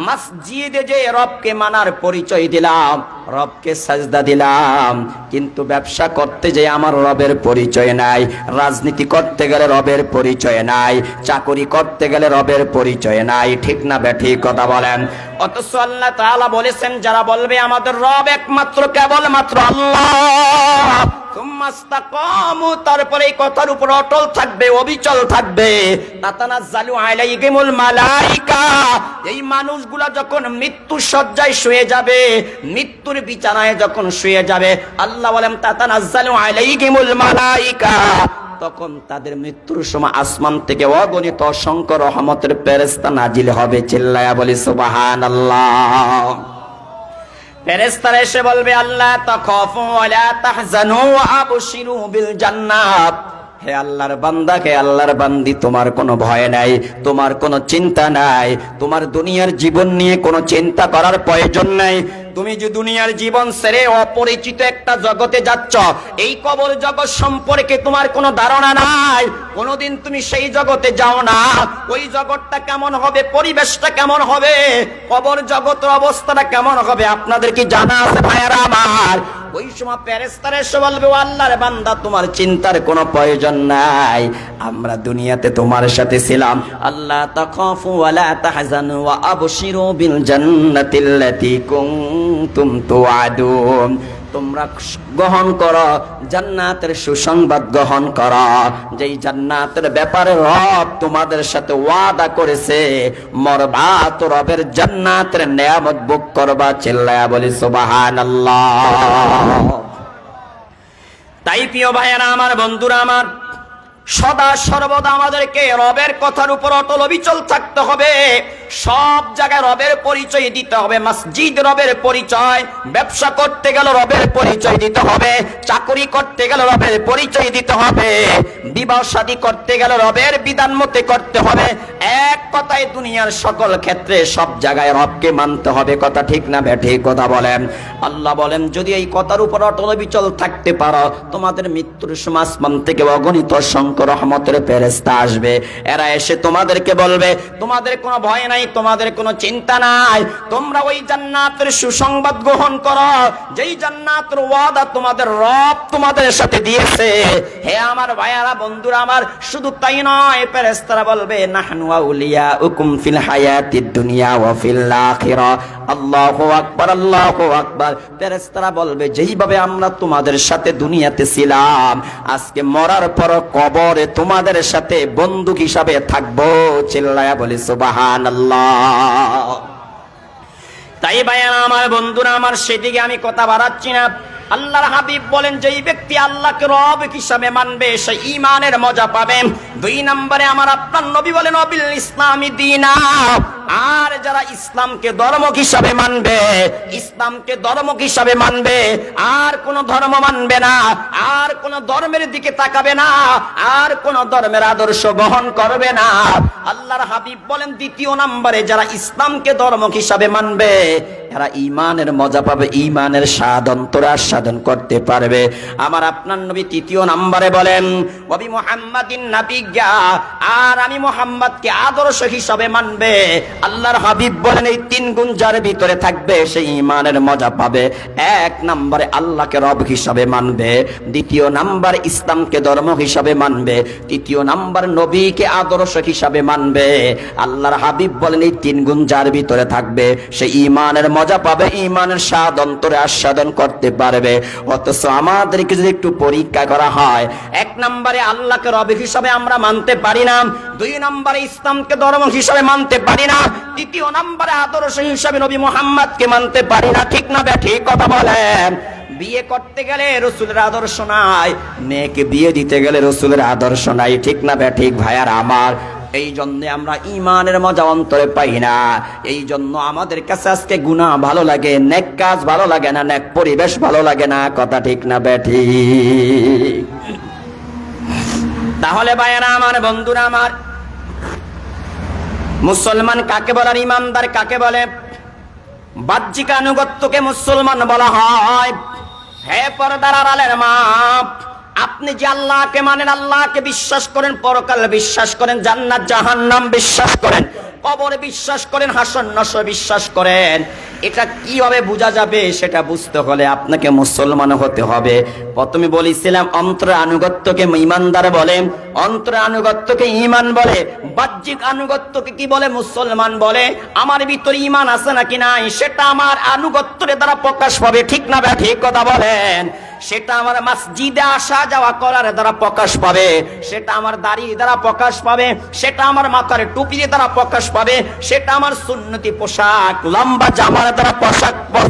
মসজিদে যে রবকে মানার পরিচয় দিলাম, রবকে সাজদা দিলাম, কিন্তু ব্যবসা করতে যে আমার রবের পরিচয় নাই, রাজনীতি করতে গেলে রবের পরিচয় নাই, চাকরি করতে গেলে রবের পরিচয় নাই। ঠিক না বেঠিক কথা বলেন? অথচ আল্লাহ তাআলা বলেছেন যারা বলবে আমাদের রব একমাত্র কেবলমাত্র আল্লাহ, তারপরে এই কথার উপর অটল থাকবে, অবিচল থাকবে। তাতানাজ্জালু আলাইহিমুল মালাইকা, এই মানুষগুলা যখন মৃত্যু শয্যায় শুয়ে যাবে, মৃত্যুর বিছানায় যখন শুয়ে যাবে, আল্লাহ বলেন তাতানাজ্জালু আলাইহিমুল মালাইকা, তখন তাদের মৃত্যুর সময় আসমান থেকে অগণিত অসংখ্য রহমতের ফেরেশতা নাজিল হবে। চিল্লায়া বলি সুবহানাল্লাহ। ফেরেশতারা এসে বলবে আল্লাহ তাখাফু ওয়া লা তাহজানু ওয়া আবশিরু বিল জান্নাত। হে আল্লাহর বান্দা, হে আল্লাহর বান্দি, তোমার কোনো ভয় নাই, তোমার কোনো চিন্তা নাই, তোমার দুনিয়ার জীবন নিয়ে কোনো চিন্তা করার প্রয়োজন নাই। তুমি যে দুনিয়ার জীবন ছেড়ে অপরিচিত একটা জগতে যাচ্ছ, এই কবর জগৎ সম্পর্কে তোমার কোনো ধারণা নাই, কোনোদিন তুমি সেই জগতে যাও না। ওই জগৎটা কেমন হবে, পরিবেশটা কেমন হবে, কবর জগতের অবস্থাটা কেমন হবে, আপনাদের কি জানা আছে ভাইয়ারা আমার? ওই সময় ফেরেশতারা এসে বলবে ও আল্লাহর বান্দা, তোমার চিন্তার কোনো প্রয়োজন নাই, আমরা দুনিয়াতে তোমার সাথে ছিলাম। আল্লাহ তাখাফু ওয়া লা তাহজানু ওয়া আবশিরু বিল জান্নাতিল্লাতী কুনতুম তুআদুন। তোমরা গ্রহণ করো জান্নাতের সুসংবাদ, গ্রহণ করো যেই জান্নাতের ব্যাপারে রব তোমাদের সাথে ওয়াদা করেছে। মরবা তো রবের জান্নাতের নিয়ামত ভোগ করবা। চিল্লায়া বলি সুবহানাল্লাহ। তাই প্রিয় ভাইয়েরা আমার, বন্ধুরা আমার, সদা সর্বদা আমাদেরকে রবের কথার উপর অটল অবিচল থাকতে হবে। সব জায়গায় রবের পরিচয় দিতে হবে। মসজিদ রবের পরিচয়, ব্যবসা করতে গেলে রবের পরিচয় দিতে হবে, চাকরি করতে গেলে রবের পরিচয় দিতে হবে, বিবাহ শাদী করতে গেলে রবের বিধান মতে করতে হবে। এক কথায় দুনিয়ার সকল ক্ষেত্রে সব জায়গায় রবকে মানতে হবে। কথা ঠিক না বেঠিক কথা বলেন? আল্লাহ বলেন যদি এই কথার উপর অটল অবিচল থাকতে পারো, তোমাদের মৃত্যুর সময় আসমান থেকে অগণিত সংখ্যক রহমতের ফেরেশতা আসবে। এরা এসে তোমাদেরকে বলবে তোমাদের কোনো ভয় নাই, তোমাদের কোনো চিন্তা নাই, তোমরা ওই জান্নাতের সুসংবাদ গ্রহণ করো যেই জান্নাতের ওয়াদা তোমাদের রব তোমাদের সাথে দিয়েছে। হে আমার ভাইয়ারা, বন্ধুরা আমার, শুধু তাই নয়, ফেরেশতারা বলবে নাহনু আউলিয়াউকুম ফিল হায়াতিদ দুনিয়া ওয়া ফিল আখিরা। আল্লাহু আকবার, আল্লাহু আকবার। ফেরেশতারা বলবে যেইভাবে আমরা তোমাদের সাথে দুনিয়াতে ছিলাম, আজকে মরার পর কবরে তোমাদের সাথে বন্ধু হিসাবে থাকবো। চিল্লায়া বলি সুবহানাল্লাহ। তাই ভাইয়া আমার, বন্ধুরা আমার, সেদিকে আমি কথা বাড়াচ্ছি না। আল্লাহর হাবিব বলেন যেই ব্যক্তি আল্লাহকে রব হিসাবে মানবে সে ঈমানের মজা পাবে। 2 নম্বরে আমার আপনার নবী বলেন অবিল ইসলামি দীনা, আর যারা ইসলামকে ধর্ম হিসাবে মানবে, ইসলামকে ধর্ম হিসাবে মানবে, আর কোন ধর্ম মানবে না, আর কোন ধর্মের দিকে তাকাবে না, আর কোন ধর্মের আদর্শ গ্রহণ করবে না। আল্লাহর হাবিব বলেন 2 নম্বরে যারা ইসলামকে ধর্ম হিসাবে মানবে এরা ঈমানের মজা পাবে, ঈমানের স্বাদ অন্তরে আস্বাদন করতে পারবে। আমার আপনার নবী 3 নম্বরে বলেন ওয়াবি মুহাম্মাদিন নাবিয়্যা, আর আমি মুহাম্মদকে আদর্শ হিসাবে মানবে। আল্লাহর হাবিব বলেন এই 3 গুণ যার ভিতরে থাকবে সেই ঈমানের মজা পাবে। 1 নম্বরে আল্লাহকে রব হিসাবে মানবে, 2 নম্বর ইসলামকে ধর্ম হিসাবে মানবে, 3 নম্বর নবীকে আদর্শ হিসাবে মানবে। আল্লাহর হাবিব বলেন এই 3 গুণ যার ভিতরে থাকবে সেই ঈমানের মজা পাবে, ঈমানের স্বাদ অন্তরে আস্বাদন করতে পারবে। অথচ আমাদেরকে যদি একটু পরীক্ষা করা হয়, 1 নম্বরে আল্লাহকে রব হিসাবে আমরা মানতে পারি না, 2 নম্বরে ইসলামকে ধর্ম হিসাবে মানতে পারি না, 3 নম্বরে আদর্শ হিসাবে নবী মুহাম্মদকে মানতে পারি না। ঠিক না ঠিক কথা বলেন? বিয়ে করতে গেলে রাসূলের আদর্শ নাই, মেয়েকে বিয়ে দিতে গেলে রাসূলের আদর্শ নাই। ঠিক না ঠিক ভাইয়ার আমার? এই জন্য আমরা ঈমানের মজা অন্তরে পাই না। এই জন্য আমাদের কাছে আজকে গুনাহ ভালো লাগে, নেক কাজ ভালো লাগে না, নেক পরিবেশ ভালো লাগে না। কথা ঠিক না ঠিক? তাহলে ভাইয়ারা আমার, বন্ধুরা আমার, মুসলমান কাকে বলে আর ইমানদার কাকে বলে? বাহ্যিক আনুগত্যকে মুসলমান বলা হয়। হে পর্দার আড়ালের মা, আপনি যে আল্লাহকে মানেন, আল্লাহকে বিশ্বাস করেন, পরকাল বিশ্বাস করেন, জান্নাত জাহান্নাম বিশ্বাস করেন, কবর বিশ্বাস করেন, হাসর নাসর বিশ্বাস করেন, এটা কিভাবে বোঝা যাবে? সেটা বুঝতে হলে আপনাকে মুসলমান হতে হবে। প্রথমে বলেছিলাম অন্তরে আনুগত্যকে ঈমানদার বলে, অন্তরে আনুগত্যকে ঈমান বলে, বাহ্যিক আনুগত্যকে কি বলে? মুসলমান বলে। আমার ভিতরে ঈমান আছে নাকি নাই সেটা আমার আনুগত্যের দ্বারা প্রকাশ পাবে। ঠিক না ঠিক কথা বলেন? সেটা আমার মসজিদে আসা যাওয়া করার দ্বারা প্রকাশ পাবে, সেটা আমার দাড়ির দ্বারা প্রকাশ পাবে, সেটা আমার মাথার টুপির দ্বারা প্রকাশ পাবে, সেটা আমার সুন্নতি পোশাক লম্বা জামার দ্বারা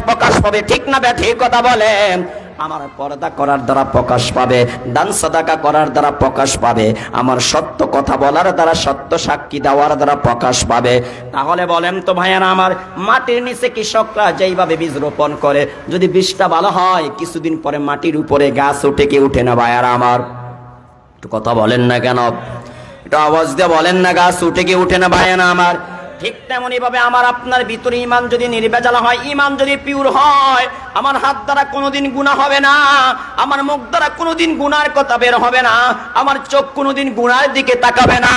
প্রকাশ পাবে। ঠিক না ঠিক কথা বলেন? আমার পর্দা করার দ্বারা প্রকাশ পাবে, দান সাদাকা করার দ্বারা প্রকাশ পাবে, আমার সত্য কথা বলার দ্বারা, সত্য সাক্ষী দেওয়ার দ্বারা প্রকাশ পাবে। তাহলে বলেন তো ভাইয়ারা আমার, মাটির নিচে কৃষকরা যেইভাবে বীজ রোপণ করে, যদি বীজটা ভালো হয় কিছুদিন পরে মাটির উপরে গাছ উঠে কি উঠে না ভাইয়ারা আমার? একটু কথা বলেন না কেন? একটু আওয়াজ দিয়ে বলেন না, গাছ উঠে কি উঠে না ভাইয়ারা আমার? ঠিক তেমনি ভাবে আমার আপনার ভিতরে ঈমান যদি নির্ভেজাল হয়, ঈমান যদি পিওর হয়, আমার হাত দ্বারা কোনোদিন গুনাহ হবে না, আমার মুখ দ্বারা কোনোদিন গুনার কথা বের হবে না, আমার চোখ কোনোদিন গুনার দিকে তাকাবে না,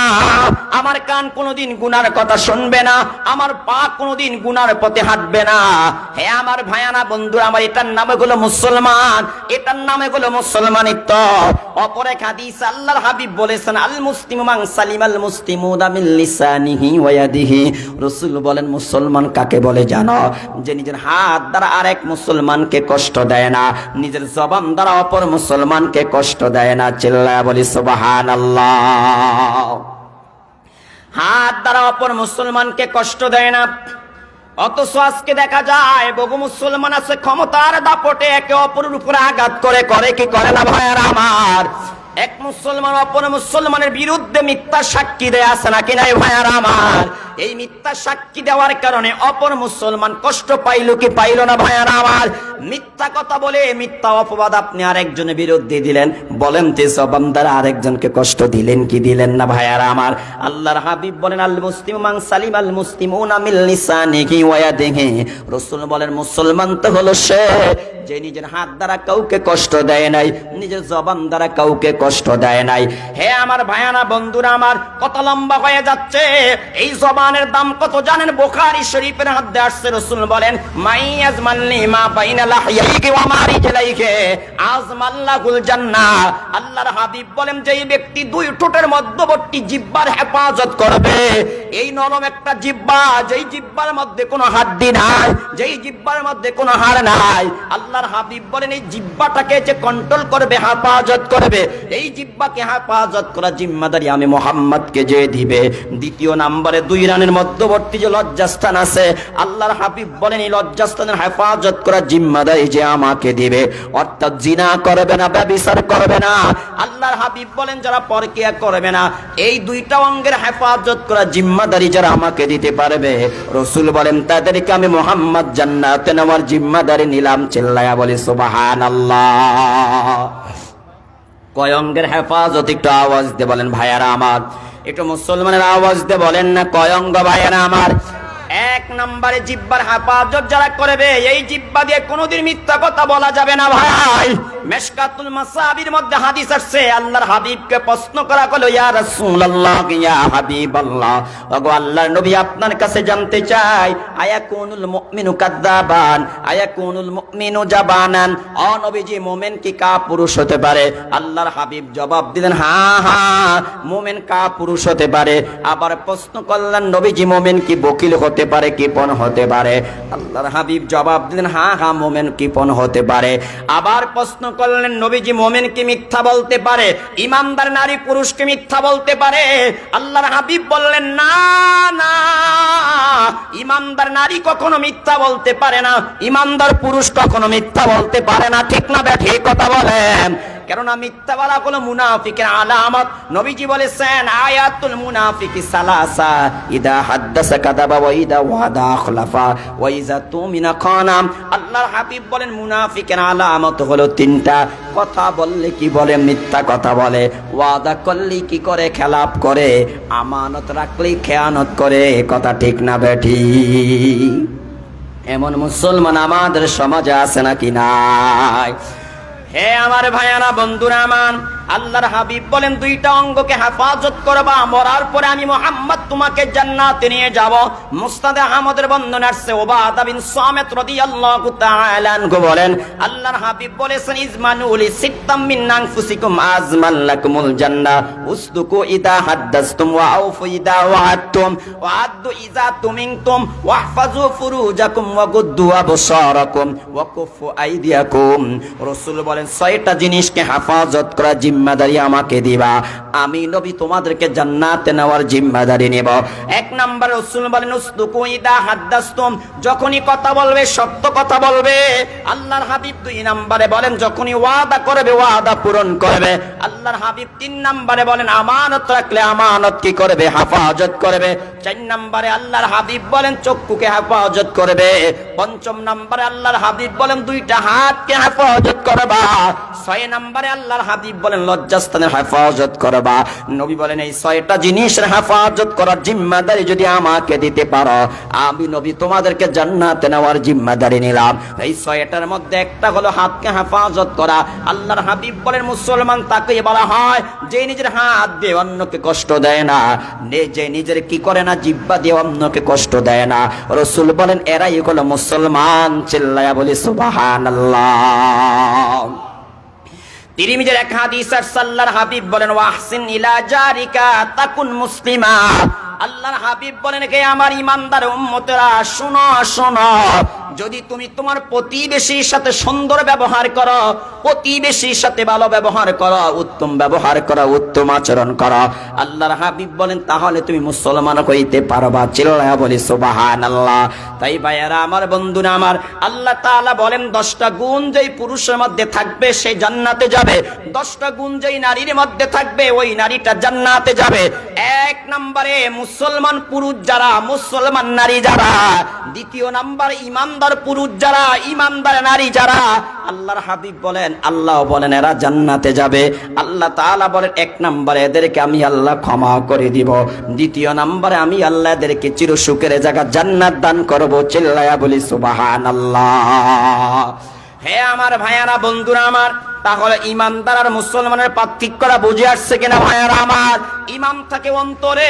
আমার কান কোনোদিন গুনার কথা শুনবে না, আমার পা কোনোদিন গুনার পথে হাঁটবে না। হে আমার ভাইয়ানা বন্ধুরা আমার, এটার নাম হলো মুসলমান, এটার নাম হলো মুসলমানিত্ব। অপর এক হাদিস আল্লাহর হাবিব বলেছেন আল মুসলিমু মান সালিমাল মুসলিমুনা মিন লিসানিহি ওয়া ইয়াদিহি। রাসূল বলেন মুসলমান কাকে বলে জানো? যে নিজের হাত দ্বারা আরেক মুসলমানকে কষ্ট দেয় না, নিজের জবান দ্বারা অপর মুসলমানকে কষ্ট দেয় না। চিল্লায়া বলি সুবহানাল্লাহ। হাত দ্বারা অপর মুসলমানকে কষ্ট দেয় না। অথচ আজকে দেখা যায় বহু মুসলমান আছে ক্ষমতার দাপটে একে অপরের উপরে আঘাত করে কি করে না ভাইয়ারা আমার? এক মুসলমান অপর মুসলমানের বিরুদ্ধে মিথ্যা সাক্ষী দেয়, আছে নাকি নাই ভাইয়ারা আমার? এই মিথ্যা সাক্ষী দেওয়ার কারণে অপর মুসলমান কষ্ট পাইল কি পাইল না ভাইয়ারা আমার? মিথ্যা কথা বলে মিথ্যা অপবাদ আপনি আরেকজনের বিরুদ্ধে দিলেন, বলেন তো জবান দ্বারা আরেকজনকে কষ্ট দিলেন কি দিলেন না ভাইয়ারা আমার? আল্লাহর হাবিব বলেন আল মুসলিমু মান সালিমাল মুসলিমুনা মিন লিসানিহি ওয়া ইয়াদিহি। রাসূল বলেন মুসলমান তো হলো সে যে নিজের হাত দ্বারা কাউকে কষ্ট দেয় নাই, নিজের জবান দ্বারা কাউকে কষ্ট দেয় নাই। হে আমার ভাইয়ানা বন্ধুরা আমার, কত লম্বা হয়ে যাচ্ছে। এই জবানের দাম কত জানেন? বুখারী শরীফের হাদিসে আসছে, রাসূল বলেন মাইয়াজ মাল্লি মা বাইনা লাহইয়াইহি ওয়া মা রিজলাইহি আজমাল্লাহুল জান্নাহ। আল্লাহর হাবিব বলেন যেই ব্যক্তি 2 ঠোঁটের মধ্যবর্তী জিহ্বার হেফাজত করবে, এই নরম একটা জিহ্বা, যেই জিহ্বার মধ্যে কোনো হাড্ডি নাই, যেই জিহ্বার মধ্যে কোনো হাড় নাই, আল্লাহর হাবিব বলেন এই জিহ্বাটাকে যে কন্ট্রোল করবে, হেফাজত করবে, এই জিহ্বাকে হেফাজত করা জিম্মাদারি আমি মুহাম্মদকে যে দিবে। 2 নম্বরে 2 দুনিয়ার মধ্যবর্তী যে লজ্জাস্থান আছে, আল্লাহর হাবিব বলেন এই লজ্জাস্থানের হেফাজত করার জিম্মাদারি যে আমাকে দিবে। অর্থাৎ জিনা করবে না, ব্যভিচার করবে না, আল্লাহর হাবিব বলেন যারা পরকিয়া করবে না, এই দুইটা অঙ্গের হেফাজত করার জিম্মাদারি যারা আমাকে দিতে পারবে, রাসূল বলেন তাদেরকে আমি মুহাম্মদ জান্নাতে নেওয়ার জিম্মাদারি নিলাম। চিল্লায়া বলি সুবহানাল্লাহ। কয় অঙ্গের হেফাজত? একটু আওয়াজ দিয়ে বলেন ভাইয়ারা আমার, একটু মুসলমানের আওয়াজ দিয়ে বলেন না কয় অঙ্গ ভাইয়ারা আমার? এক নম্বরে জিহ্বার হেফাজত যারা করবে, এই জিহ্বা দিয়ে কোনোদিন মিথ্যা কথা বলা যাবে না ভাই। মিশকাতুল মাসাবির মধ্যে হাদিস আসছে, আল্লাহর হাবিবকে প্রশ্ন করা হলো, ইয়া রাসূলুল্লাহ, ইয়া হাবিবাল্লাহ, ওগো আল্লাহর নবী আপনার কাছে জানতে চাই, আয়াকুনুল মুমিনু কাযাবান, আয়াকুনুল মুমিনু জাবানান, ও নবীজি মুমিন কি কাপুরুষ হতে পারে? আল্লাহর হাবিব জবাব দিলেন, হ্যাঁ হ্যাঁ মুমিন কাপুরুষ হতে পারে। আবার প্রশ্ন করলেন, নবীজি মুমিন কি বকিল হতে পারে, কিপন হতে পারে? আল্লাহর হাবিব জবাব দিলেন, হ্যাঁ হ্যাঁ মুমিন কিপন হতে পারে। আবার প্রশ্ন করলেন, নবীজি মুমিন কি মিথ্যা বলতে পারে? ইমানদার নারী পুরুষ কি মিথ্যা বলতে পারে? আল্লাহর হাবিব বললেন, না না, ইমানদার নারী কখনো মিথ্যা বলতে পারে না, ইমানদার পুরুষ কখনো মিথ্যা বলতে পারে না। ঠিক না বেঠিক ঠিক কথা বলেন? কেননা মিথ্যা বলা কোনো মুনাফিকের আলামত। নবীজি বলেছেন, আয়াতুল মুনাফিকি সালাসা, ইদা হাদ্দাসা কাযাবা ওয়া ইদা ওয়াদা আখলাফা ওয়া ইযা তুমিনা খানা। আল্লাহর হাবিব বলেন মুনাফিকের আলামত হলো তিনটা, কথা বললে কি বলে? মিথ্যা কথা বলে। ওয়াদা করলে কি করে? খেলাপ করে। আমানত রাখলে খেয়ানত করে। কথা ঠিক না বেঠিক? এমন মুসলমান আমাদের সমাজে আছে নাকি নাই? হে আমার ভাইয়ারা, বন্ধুরা আমার, আল্লাহর হাবিব বলেন দুইটা অঙ্গকে হেফাজত করবা, মরার পরে আমি মুহাম্মদ তোমাকে জান্নাতে নিয়ে যাব। মুসনাদে আহমদের বর্ণনা আসছে, উবাদা বিন সামিত রাদিয়াল্লাহু তাআলা আনহু বলেন, আল্লাহর হাবিব বলেছেন, ইজমানু লি সিত্তাম মিন আনফুসিকুম আজমান লাকুমুল জান্নাহ, উসদুকু ইদা হাদ্দাসতুম ওয়া আউফু ইদা ওয়া'আদতুম ওয়া আদ্দু ইযা তুমিনতুম ওয়াহফাজু ফুরুজাকুম ওয়া গুদ্দু আবসারাকুম ওয়া কুফু আইদিয়াকুম। রাসূল বলেন ছয়টা জিনিসকে হেফাজত করা জিম্মাদারি আমাকে দিবা, আমি নবী তোমাদেরকে জান্নাতে নেওয়ার জিম্মাদারি নেব। এক নাম্বার, রাসূল বলেন, উসদুকু ইদা হাদ্দাসতুম, যখনই কথা বলবে সত্য কথা বলবে। আল্লাহর হাবিব দুই নম্বরে বলেন, যখনই ওয়াদা করবে ওয়াদা পূরণ করবে। আল্লাহর হাবিব তিন নম্বরে বলেন, আমানত রাখলে আমানত কি করবে? হেফাজত করবে। চার নম্বরে আল্লাহর হাবিব বলেন, চক্ষুকে হেফাজত করবে। পঞ্চম নম্বরে আল্লাহর হাবিব বলেন, দুইটা হাতকে হেফাজত করবা। ছয় নম্বরে আল্লাহর হাবিব বলেন, লজ্জাস্থানের হেফাজত করবা। নবী বলেন, এই ছয়টা জিনিসের হেফাজত করার জিম্মাদারি যদি আমাকে দিতে পারো, আমি নবী তোমাদেরকে জান্নাতে নেওয়ার জিম্মাদারি নিলাম। এই ছয়টার মধ্যে একটা হলো হাতকে হেফাজত করা। আল্লাহর হাবিব বলেন, মুসলমান তাকে বলা হয় যে নিজের হাত দিয়ে অন্যকে কষ্ট দেয় না, যে নিজের কি করে না, জিহ্বা দিয়ে অন্যকে কষ্ট দেয় না। রাসূল বলেন, এরাই হলো মুসলমান। চিল্লায়া বলি সুবহানাল্লাহ। তিরমিজির এক হাদিস আছে, আল্লাহর হাবিব বলেন, ওয়াহসিন ইলা জারিকা তাকুন মুসলিমা। আল্লাহর হাবিব বলেন, কে আমার ইমানদার উম্মতেরা, শোনো শোনো, যদি তুমি তোমার প্রতিবেশীর সাথে সুন্দর ব্যবহার করো, প্রতিবেশীর সাথে ভালো ব্যবহার করো, উত্তম ব্যবহার করো, উত্তম আচরণ করো, আল্লাহর হাবিব বলেন, তাহলে তুমি মুসলমান হইতে পারবা। চিল্লায়া বলি সুবহানাল্লাহ। তাই ভাইয়েরা আমার, বন্ধুরা আমার, আল্লাহ তাআলা বলেন 10টা গুণ যেই পুরুষের মধ্যে থাকবে সে জান্নাতে যাবে, 10টা গুণ যেই নারীর মধ্যে থাকবে ওই নারীটা জান্নাতে যাবে। এক নম্বরে মুসলমান পুরুষ যারা, মুসলমান নারী যারা। দ্বিতীয় নাম্বার ইমানদার পুরুষ যারা, ইমানদার নারী যারা। আল্লাহর হাবিব বলেন, আল্লাহ বলেন এরা জান্নাতে যাবে। আল্লাহ তাআলা বলেন, এক নম্বরে এদেরকে আমি আল্লাহ ক্ষমা করে দিব। দ্বিতীয় নম্বরে আমি আল্লাহ এদেরকে চিরসুখের জায়গা জান্নাত দান করব। চিল্লায়া বলি সুবহানাল্লাহ। হে আমার ভাইয়ারা, বন্ধুরা আমার, তাহলে ইমানদার আর মুসলমানের পার্থক্যটা বুঝে আসছে কিনা ভাইয়ারা আমার? ইমান থাকে অন্তরে,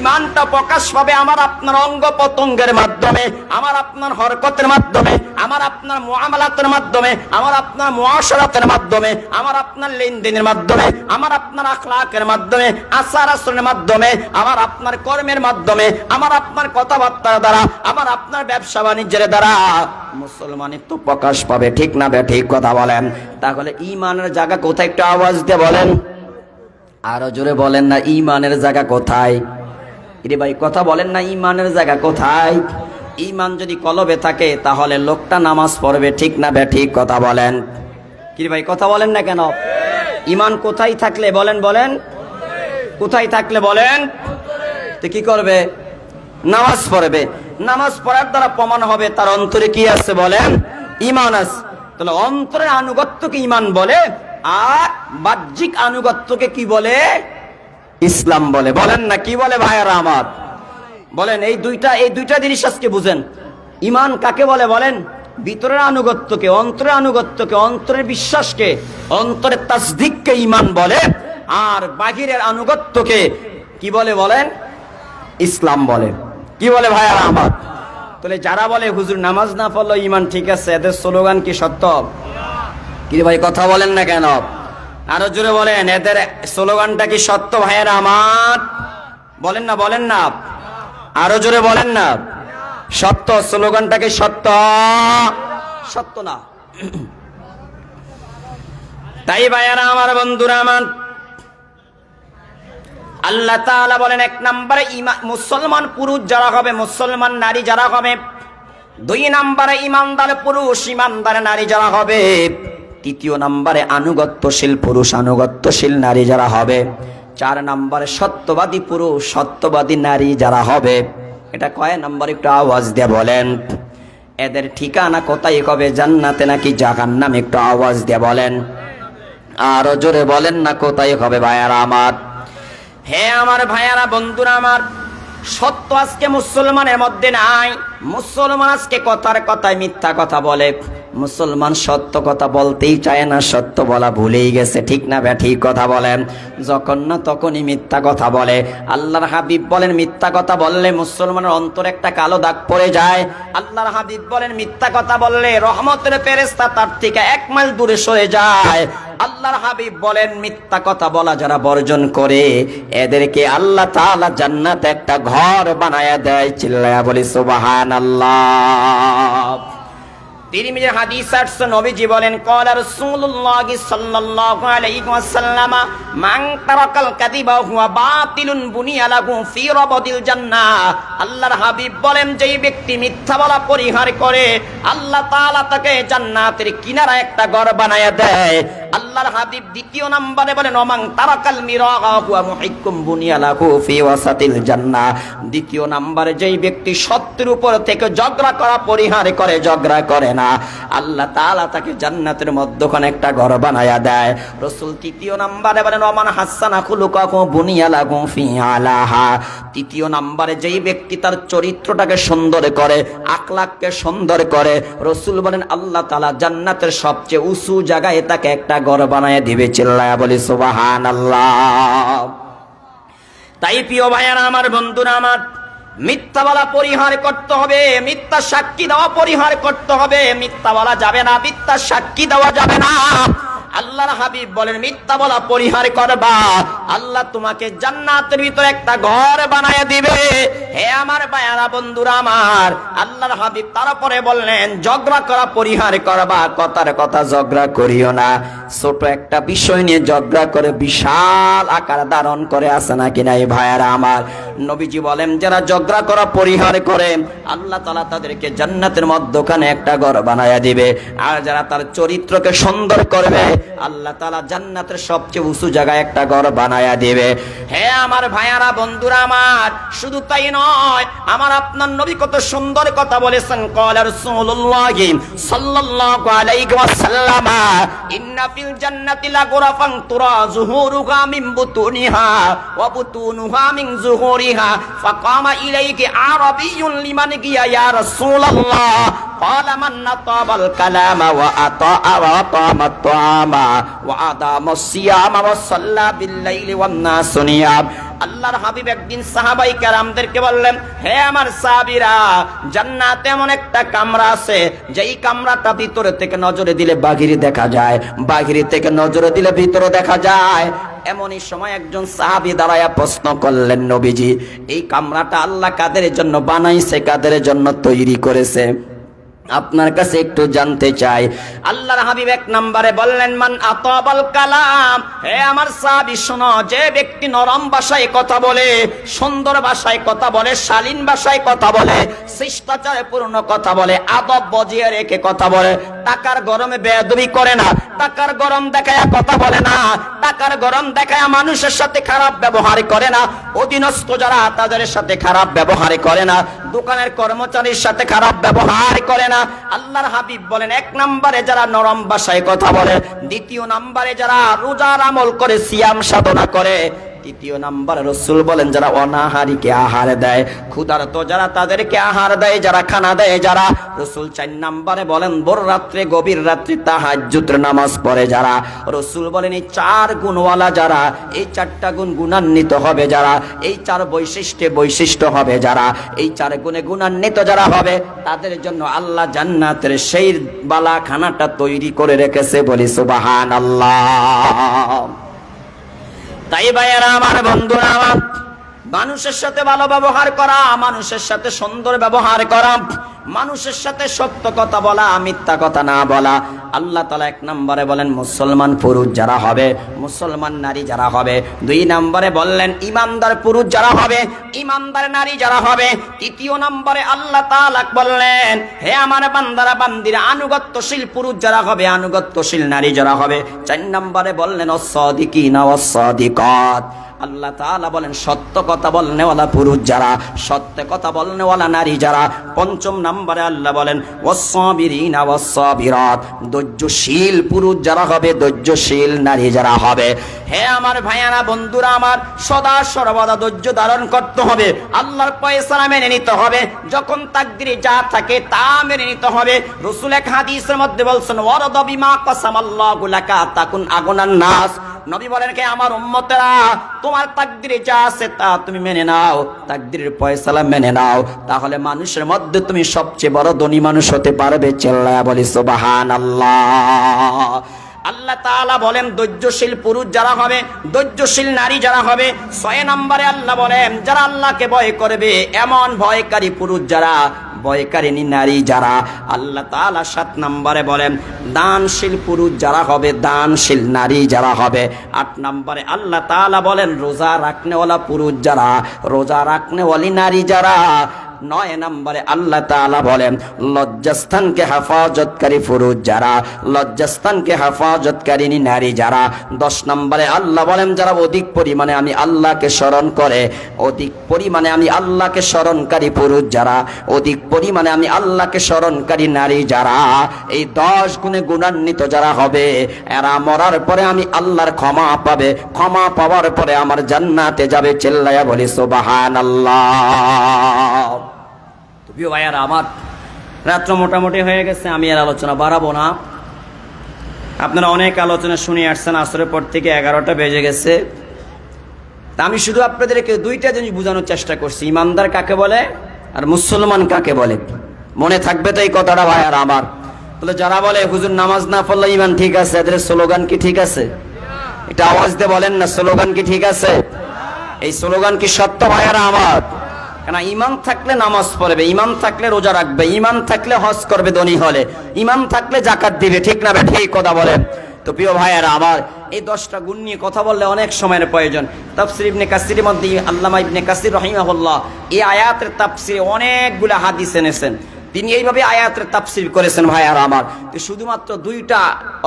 ইমানটা প্রকাশ পাবে আমার আপনার অঙ্গ প্রত্যঙ্গের মাধ্যমে, আমার আপনার হরকতের মাধ্যমে, আমার আপনার মুআমালাতের মাধ্যমে, আমার আপনার মুআশারাতের মাধ্যমে, আমার আপনার লেনদেনের মাধ্যমে, আমার আপনার আখলাকের মাধ্যমে, আচার আচরণের মাধ্যমে, আমার আপনার কর্মের মাধ্যমে, আমার আপনার কথাবার্তার দ্বারা, আমার আপনার ব্যবসা বাণিজ্যের দ্বারা মুসলমানের তো প্রকাশ পাবে। ঠিক না বে ঠিক কথা বলেন? তাহলে ঈমানের জায়গা কোথায়? একটু আওয়াজ দিয়ে বলেন, আরো জোরে বলেন না, ঈমানের জায়গা কোথায়? এরে ভাই কথা বলেন না, ইমানের জায়গা কোথায়? ইমান যদি কলবে থাকে তাহলে লোকটা নামাজ পড়বে, ঠিক না বে ঠিক? কথা বলেন কি ভাই, কথা বলেন না কেন? ইমান কোথায় থাকলে বলেন, বলেন কোথায় থাকলে বলেন, তো কি করবে? নামাজ পড়বে। নামাজ পড়ার দ্বারা প্রমাণ হবে তার অন্তরে কি আছে বলেন, ইমান আছে। তাহলে অন্তরের আনুগত্যকে ইমান বলে, আর বাহ্যিক আনুগত্যকে কি বলে? ইসলাম বলে। বলেন না কি বলে ভাইয়ারা আমার? বলেন এই দুইটা জিনিস আজকে বুঝেন। ইমান কাকে বলে বলেন? ভিতরের আনুগত্যকে, অন্তরের আনুগত্যকে, অন্তরের বিশ্বাসকে, অন্তরের তাসদিককে ইমান বলে। আর বাহিরের আনুগত্যকে কি বলে বলেন? ইসলাম বলে। কি বলে ভাইয়ারা আমার? তাহলে যারা বলে হুজুর নামাজ না পড়লো ইমান ঠিক আছে, এদের স্লোগান কি সত্য? কি ভাই কথা বলেন না কেন? আরো জোরে বলেন, এদের স্লোগানটা কি সত্য ভাইয়ারা আমার? বলেন না, বলেন না, আরো জোরে বলেন না। সত্য, স্লোগানটা কি সত্য? সত্য না। তাই ভাইয়ারা আমার, বন্ধুরা আমার, আল্লাহ তাআলা বলেন এক নম্বরে মুসলমান পুরুষ যারা হবে, মুসলমান নারী যারা হবে। 2 নম্বরে ইমানদার পুরুষ, ইমানদার নারী যারা হবে। 3 নম্বরে আনুগত্যশীল পুরুষ, আনুগত্যশীল নারী যারা হবে। 4 নম্বরে সত্যবাদী পুরুষ, সত্যবাদী নারী যারা হবে। এটা কয় নম্বর একটু আওয়াজ দিয়ে বলেন। এদের ঠিকানা কোথায় হবে, জান্নাতে নাকি জাহান্নামে? একটু আওয়াজ দিয়ে বলেন, আরো জোরে বলেন না, কোথায় হবে ভাইয়ারা আমার? হে আমার ভাইয়ারা, বন্ধুরা আমার, সত্য আজকে মুসলমানের মধ্যে নাই। মুসলমান আজকে কথার কথায় মিথ্যা কথা বলে। মুসলমান সত্য কথা বলতেই চায় না, সত্য বলা ভুলেই গেছে, ঠিক না বে ঠিক? কথা বলেন। যখন না তখনই মিথ্যা কথা বলে। আল্লাহর হাবিব বলেন মিথ্যা কথা বললে মুসলমানের অন্তরে একটা কালো দাগ পড়ে যায়। আল্লাহর হাবিব বলেন মিথ্যা কথা বললে রহমতের ফেরেশতা তার থেকে 1 মাইল দূরে সরে যায়। আল্লাহর হাবিব বলেন মিথ্যা কথা বলা যারা বর্জন করে এদেরকে আল্লাহ তাআলা জান্নাতে একটা ঘর বানায়া দেয়। চিল্লায়া বলি সুবহানাল্লাহ। তিরমিজির হাদিস আসছে, নবীজি বলেন ক্বালা রাসূলুল্লাহ সাল্লাল্লাহু আলাইহি ওয়াসাল্লাম মান তারাকাল কাযিবা হুয়া বাতিলুন বুনিয়া লাহু ফি রাবাদিল জান্নাহ। আল্লাহর হাবিব বলেন যেই ব্যক্তি মিথ্যা বলা পরিহার করে আল্লাহ তাআলা তাকে জান্নাতের কিনারায় একটা ঘর বানায়া দেয়। আল্লাহর হাবিব 2 নম্বরে বলেন ওমান তারাকাল মিরাগা হুয়া মুহিক্কুম বুনিয়া লাহু ফি ওয়াসাতিল জান্নাহ। 2 নম্বরে যেই ব্যক্তি সত্যের উপর থেকে ঝগড়া করা পরিহার করে, ঝগড়া করে না, আল্লাহ তাআলা তাকে জান্নাতের মধ্যখানে একটা ঘর বানায়া দেয়। রাসূল 3 নম্বরে বলেন ওমান হাসানা খুলুকাহু বুনিয়া লাহু ফি আলাহা। 3 নম্বরে যেই ব্যক্তি তার চরিত্রটাকে সুন্দর করে, আখলাককে সুন্দর করে, রাসূল বলেন আল্লাহ তাআলা জান্নাতের সবচেয়ে উঁচু জায়গায় তাকে একটা ঘর বানায়া দিবে। চিল্লায়া বলি সুবহানাল্লাহ। তাই প্রিয় ভাইয়ারা আমার, বন্ধুরা আমার, মিথ্যা বলা পরিহার করতে হবে, মিথ্যা সাক্ষী দেওয়া পরিহার করতে হবে। মিথ্যা বলা যাবে না, মিথ্যা সাক্ষী দেওয়া যাবে না। আল্লাহর হাবিব বলেন মিথ্যা বলা পরিহার করবা, আল্লাহ তোমাকে জান্নাতের ভিতরে একটা ঘর বানায় দিবে। হে আমার ভাইয়ারা, বন্ধুরা আমার, আল্লাহর হাবিব তারপরে বললেন ঝগড়া করা পরিহার করবা। কথার কথা ঝগড়া করিও না। ছোট একটা বিষয় নিয়ে ঝগড়া করে বিশাল আকার ধারণ করে, আছে নাকি নাই ভাইয়ারা আমার? নবীজি বলেন যারা ঝগড়া করা পরিহার করে আল্লাহ তাআলা তাদেরকে জান্নাতের মধ্যখানে একটা ঘর বানায়া দিবে। আর যারা তার চরিত্রকে সুন্দর করবে আল্লাহ তাআলা জান্নাতের সবচেয়ে উঁচু জায়গায় একটা ঘর বানায়া দিবে। হে আমার ভাইয়ারা, বন্ধুরা আমার, শুধু তাই নয়, আমার আপনার নবী কত সুন্দর কথা বলেছেন। ক্বালা রাসূলুল্লাহ সাল্লাল্লাহু আলাইহি ওয়াসাল্লাম ইন্না ফিল জান্নাতি লাগুরাফান তুরা যুহুরুহা মিন বুতুনিহা ওয়া বুতুনুহা মিন যুহুরিহা ফাকামা ইলাইহি আরাবিয়্যুন লিমান গিয়া ইয়া রাসূলুল্লাহ ক্বালা মান নাতাবাল কালামা ওয়া আতাআ ওয়া আতামাত তুআমা ওয়া আদামাস সিয়ামা ওয়া সাল্লা বিল লাইলি ওয়ান নাসু নিয়াম। আল্লাহর হাবিব একদিন সাহাবায়ে কেরামদেরকে বললেন, হে আমার সাহাবীরা, জান্নাতে এমন একটা কামরা আছে যেই কামরাটা ভিতরে থেকে নজরে দিলে বাহিরে দেখা যায়, বাহিরে থেকে নজরে দিলে ভিতরে দেখা যায়। এমনই সময় একজন সাহাবী দাঁড়ায়া প্রশ্ন করলেন, নবীজি এই কামরাটা আল্লাহ কাদের জন্য বানাইছে, কাদের জন্য তৈরি করেছে? আপনার কাছে একটু জানতে চাই, আল্লাহর হাবিব এক নম্বরে বললেন মান আতাবাল কালাম, হে আমার সাহাবী শোনো, যে ব্যক্তি নরম ভাষায় কথা বলে, সুন্দর ভাষায় কথা বলে, শালীন ভাষায় কথা বলে, শিষ্টাচারে পূর্ণ কথা বলে, আদব বজিয়ে রেখে কথা বলে, টাকার গরমে বেয়াদবি করে না, টাকার গরম দেখায়া কথা বলে না, টাকার গরম দেখায়া মানুষের সাথে খারাপ ব্যবহার করে না, অধীনস্থ যারা তাদের সাথে খারাপ ব্যবহার করে না, দোকানের কর্মচারীর সাথে খারাপ ব্যবহার করে না। আল্লাহর হাবিব বলেন এক নম্বরে যারা নরম ভাষায় কথা বলে, দ্বিতীয় নম্বরে যারা রোজার আমল করে, সিয়াম সাধনা করে, তৃতীয় নাম্বার রাসূল বলেন যারা অনাহারীকে আহার দেয়, ক্ষুধার্ত যারা তাদেরকে আহার দেয়, যারা খানা দেয় যারা। রাসূল 4 নম্বরে বলেন ভোর রাত্রে গভীর রাত্রে তাহাজ্জুদের নামাজ পড়ে যারা। রাসূল বলেন এই 4 গুণওয়ালা যারা, এই 4টা গুণ গুণান্বিত হবে যারা, এই 4 বৈশিষ্ট্য হবে যারা, এই 4 গুণে গুণান্বিত যারা হবে, তাদের জন্য আল্লাহ জান্নাতের সেই বালা খানাটা তৈরি করে রেখেছে। বলি সুবহানাল্লাহ। তাই ভাইয়েরা আমার, বন্ধুরা আমার, মানুষের সাথে ভালো ব্যবহার করা, মানুষের সাথে সুন্দর ব্যবহার করা, মানুষের সাথে সত্য কথা বলা, মিথ্যা কথা না বলা। আল্লাহ তাআলা 1 নম্বরে বলেন মুসলমান পুরুষ যারা হবে, মুসলমান নারী যারা হবে। 2 নম্বরে বললেন ইমানদার পুরুষ যারা হবে, ইমানদার নারী যারা হবে। 3 নম্বরে আল্লাহ তাআলা বললেন হে আমার বান্দারা বান্দিরা, আনুগত্যশীল পুরুষ যারা হবে, আনুগত্যশীল নারী যারা হবে। 4 নম্বরে বললেন ওয়াস-সাদিকিনা ওয়াস-সাদিকাত, আল্লাহ তাআলা বলেন সত্য কথা বলনেওয়ালা পুরুষ যারা, সত্য কথা বলনেওয়ালা নারী যারা। 5 নম্বরে আল্লাহ বলেন ওয়াস-সাবিরিনা ওয়াস-সাবিরাত, ধৈর্যশীল পুরুষ যারা হবে, ধৈর্যশীল নারী যারা হবে। হে আমার ভাইয়ারা বন্ধুরা আমার, সদা সর্বদা ধৈর্য ধারণ করতে হবে, আল্লাহর ফয়সালা মেনে নিতে হবে, যখন তাকদীরে যা থাকে তা মেনে নিতে হবে। রাসূল এক হাদিসের মধ্যে বলছেন ওয়ারদা বিমা কাসামাল্লাহু লাকা তাকুন আগুনান নাস। নবী বলেন কে আমার উম্মতেরা, তোমার তাকদীরে যা আছে তা তুমি মেনে নাও, তাকদীরের ফয়সালা মেনে নাও, তাহলে মানুষের মধ্যে তুমি সবচেয়ে বড় ধনী মানুষ হতে পারবে। চিল্লায়া বলি সুবহানাল্লাহ। আল্লাহ তাআলা বলেন ধৈর্যশীল পুরুষ যারা হবে, ধৈর্যশীল নারী যারা হবে। 6 নম্বরে আল্লাহ বলেন যারা আল্লাহকে ভয় করবে, এমন ভয়কারী পুরুষ যারা, ভয়কারিনী নারী যারা। আল্লাহ তাআলা 7 নম্বরে বলেন দানশীল পুরুষ যারা হবে, দানশীল নারী যারা হবে। 8 নম্বরে আল্লাহ তাআলা বলেন রোজা রাখনেওয়ালা পুরুষ যারা, রোজা রাখনেওয়ালি নারী যারা। 9 নম্বরে আল্লাহ তাআলা বলেন লজ্জাস্থানকে হেফাজতকারী পুরুষ যারা, লজ্জাস্থানকে হেফাজতকারিনী নারী যারা। 10 নম্বরে আল্লাহ বলেন যারা অধিক পরিমাণে আমি আল্লাহকে স্মরণ করে, অধিক পরিমাণে আমি আল্লাহকে স্মরণকারী পুরুষ যারা, অধিক পরিমাণে আমি আল্লাহকে স্মরণকারী নারী যারা। এই 10 গুণে গুণান্বিত যারা হবে, এরা মরার পরে আমি আল্লাহর ক্ষমা পাবে, ক্ষমা পাওয়ার পরে আমার জান্নাতে যাবে। চিল্লায়া বলি সুবহানাল্লাহ। প্রিয় ভাইয়ারা আমার, রাত্র মোটামুটি হয়ে গেছে, আমি আর আলোচনা বাড়াবো না। আপনারা অনেক আলোচনা শুনে আসছেন, আসরের পর থেকে 11টা বেজে গেছে। তা আমি শুধু আপনাদেরকে 2টা জিনিস বোঝানোর চেষ্টা করছি, ইমানদার কাকে বলে আর মুসলমান কাকে বলে। মনে থাকবে তো এই কথাটা ভাইয়ারা আমার। বলে যারা বলে হুজুর নামাজ না পড়লে ইমান ঠিক আছে, এদের স্লোগান কি ঠিক আছে? এটা আওয়াজ দিয়ে বলেন না, স্লোগান কি ঠিক আছে? এই স্লোগান কি সত্য ভাইয়ারা আমার? কেন ইমান থাকলে নামাজ পড়বে, ইমান থাকলে রোজা রাখবে, ইমান থাকলে হজ করবে ধনী হলে, ইমান থাকলে যাকাত দিবে, ঠিক না? ঠিক কথা বলেন তো প্রিয় ভাইয়েরা আমার। এই 10টা গুণ নিয়ে কথা বললে অনেক সময়ের প্রয়োজন। তাফসীর ইবনে কাসিরের মধ্যে আল্লামা ইবনে কাসির রাহিমাহুল্লাহ এই আয়াতের তাফসীরে অনেকগুলো হাদিস এনেছেন, তিনি এইভাবে আয়াতের তাফসীর করেছেন ভাইয়ারা আমার। তো শুধুমাত্র 2টা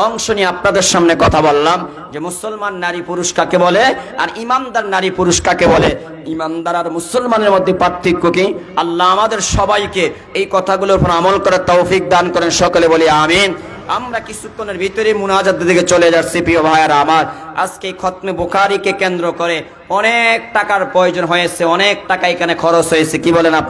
অংশ নিয়ে আপনাদের সামনে কথা বললাম যে মুসলমান নারী পুরুষ কাকে বলে আর ইমানদার নারী পুরুষ কাকে বলে। ইমানদার আর মুসলমানের মধ্যে পার্থক্য কি? আল্লাহ আমাদের সবাইকে এই কথাগুলোর উপর আমল করার তৌফিক দান করেন, সকলে বলি আমিন। আমরা কিছুক্ষণের ভিতরে মুনাজাতের দিকে চলে যাচ্ছি প্রিয় ভাইয়ারা আমার। আজকে খতমে বুখারীকে কেন্দ্র করে অনেক টাকার প্রয়োজন হয়েছে, অনেক টাকা এখানে খরচ হয়েছে, কি বলেন আপনি?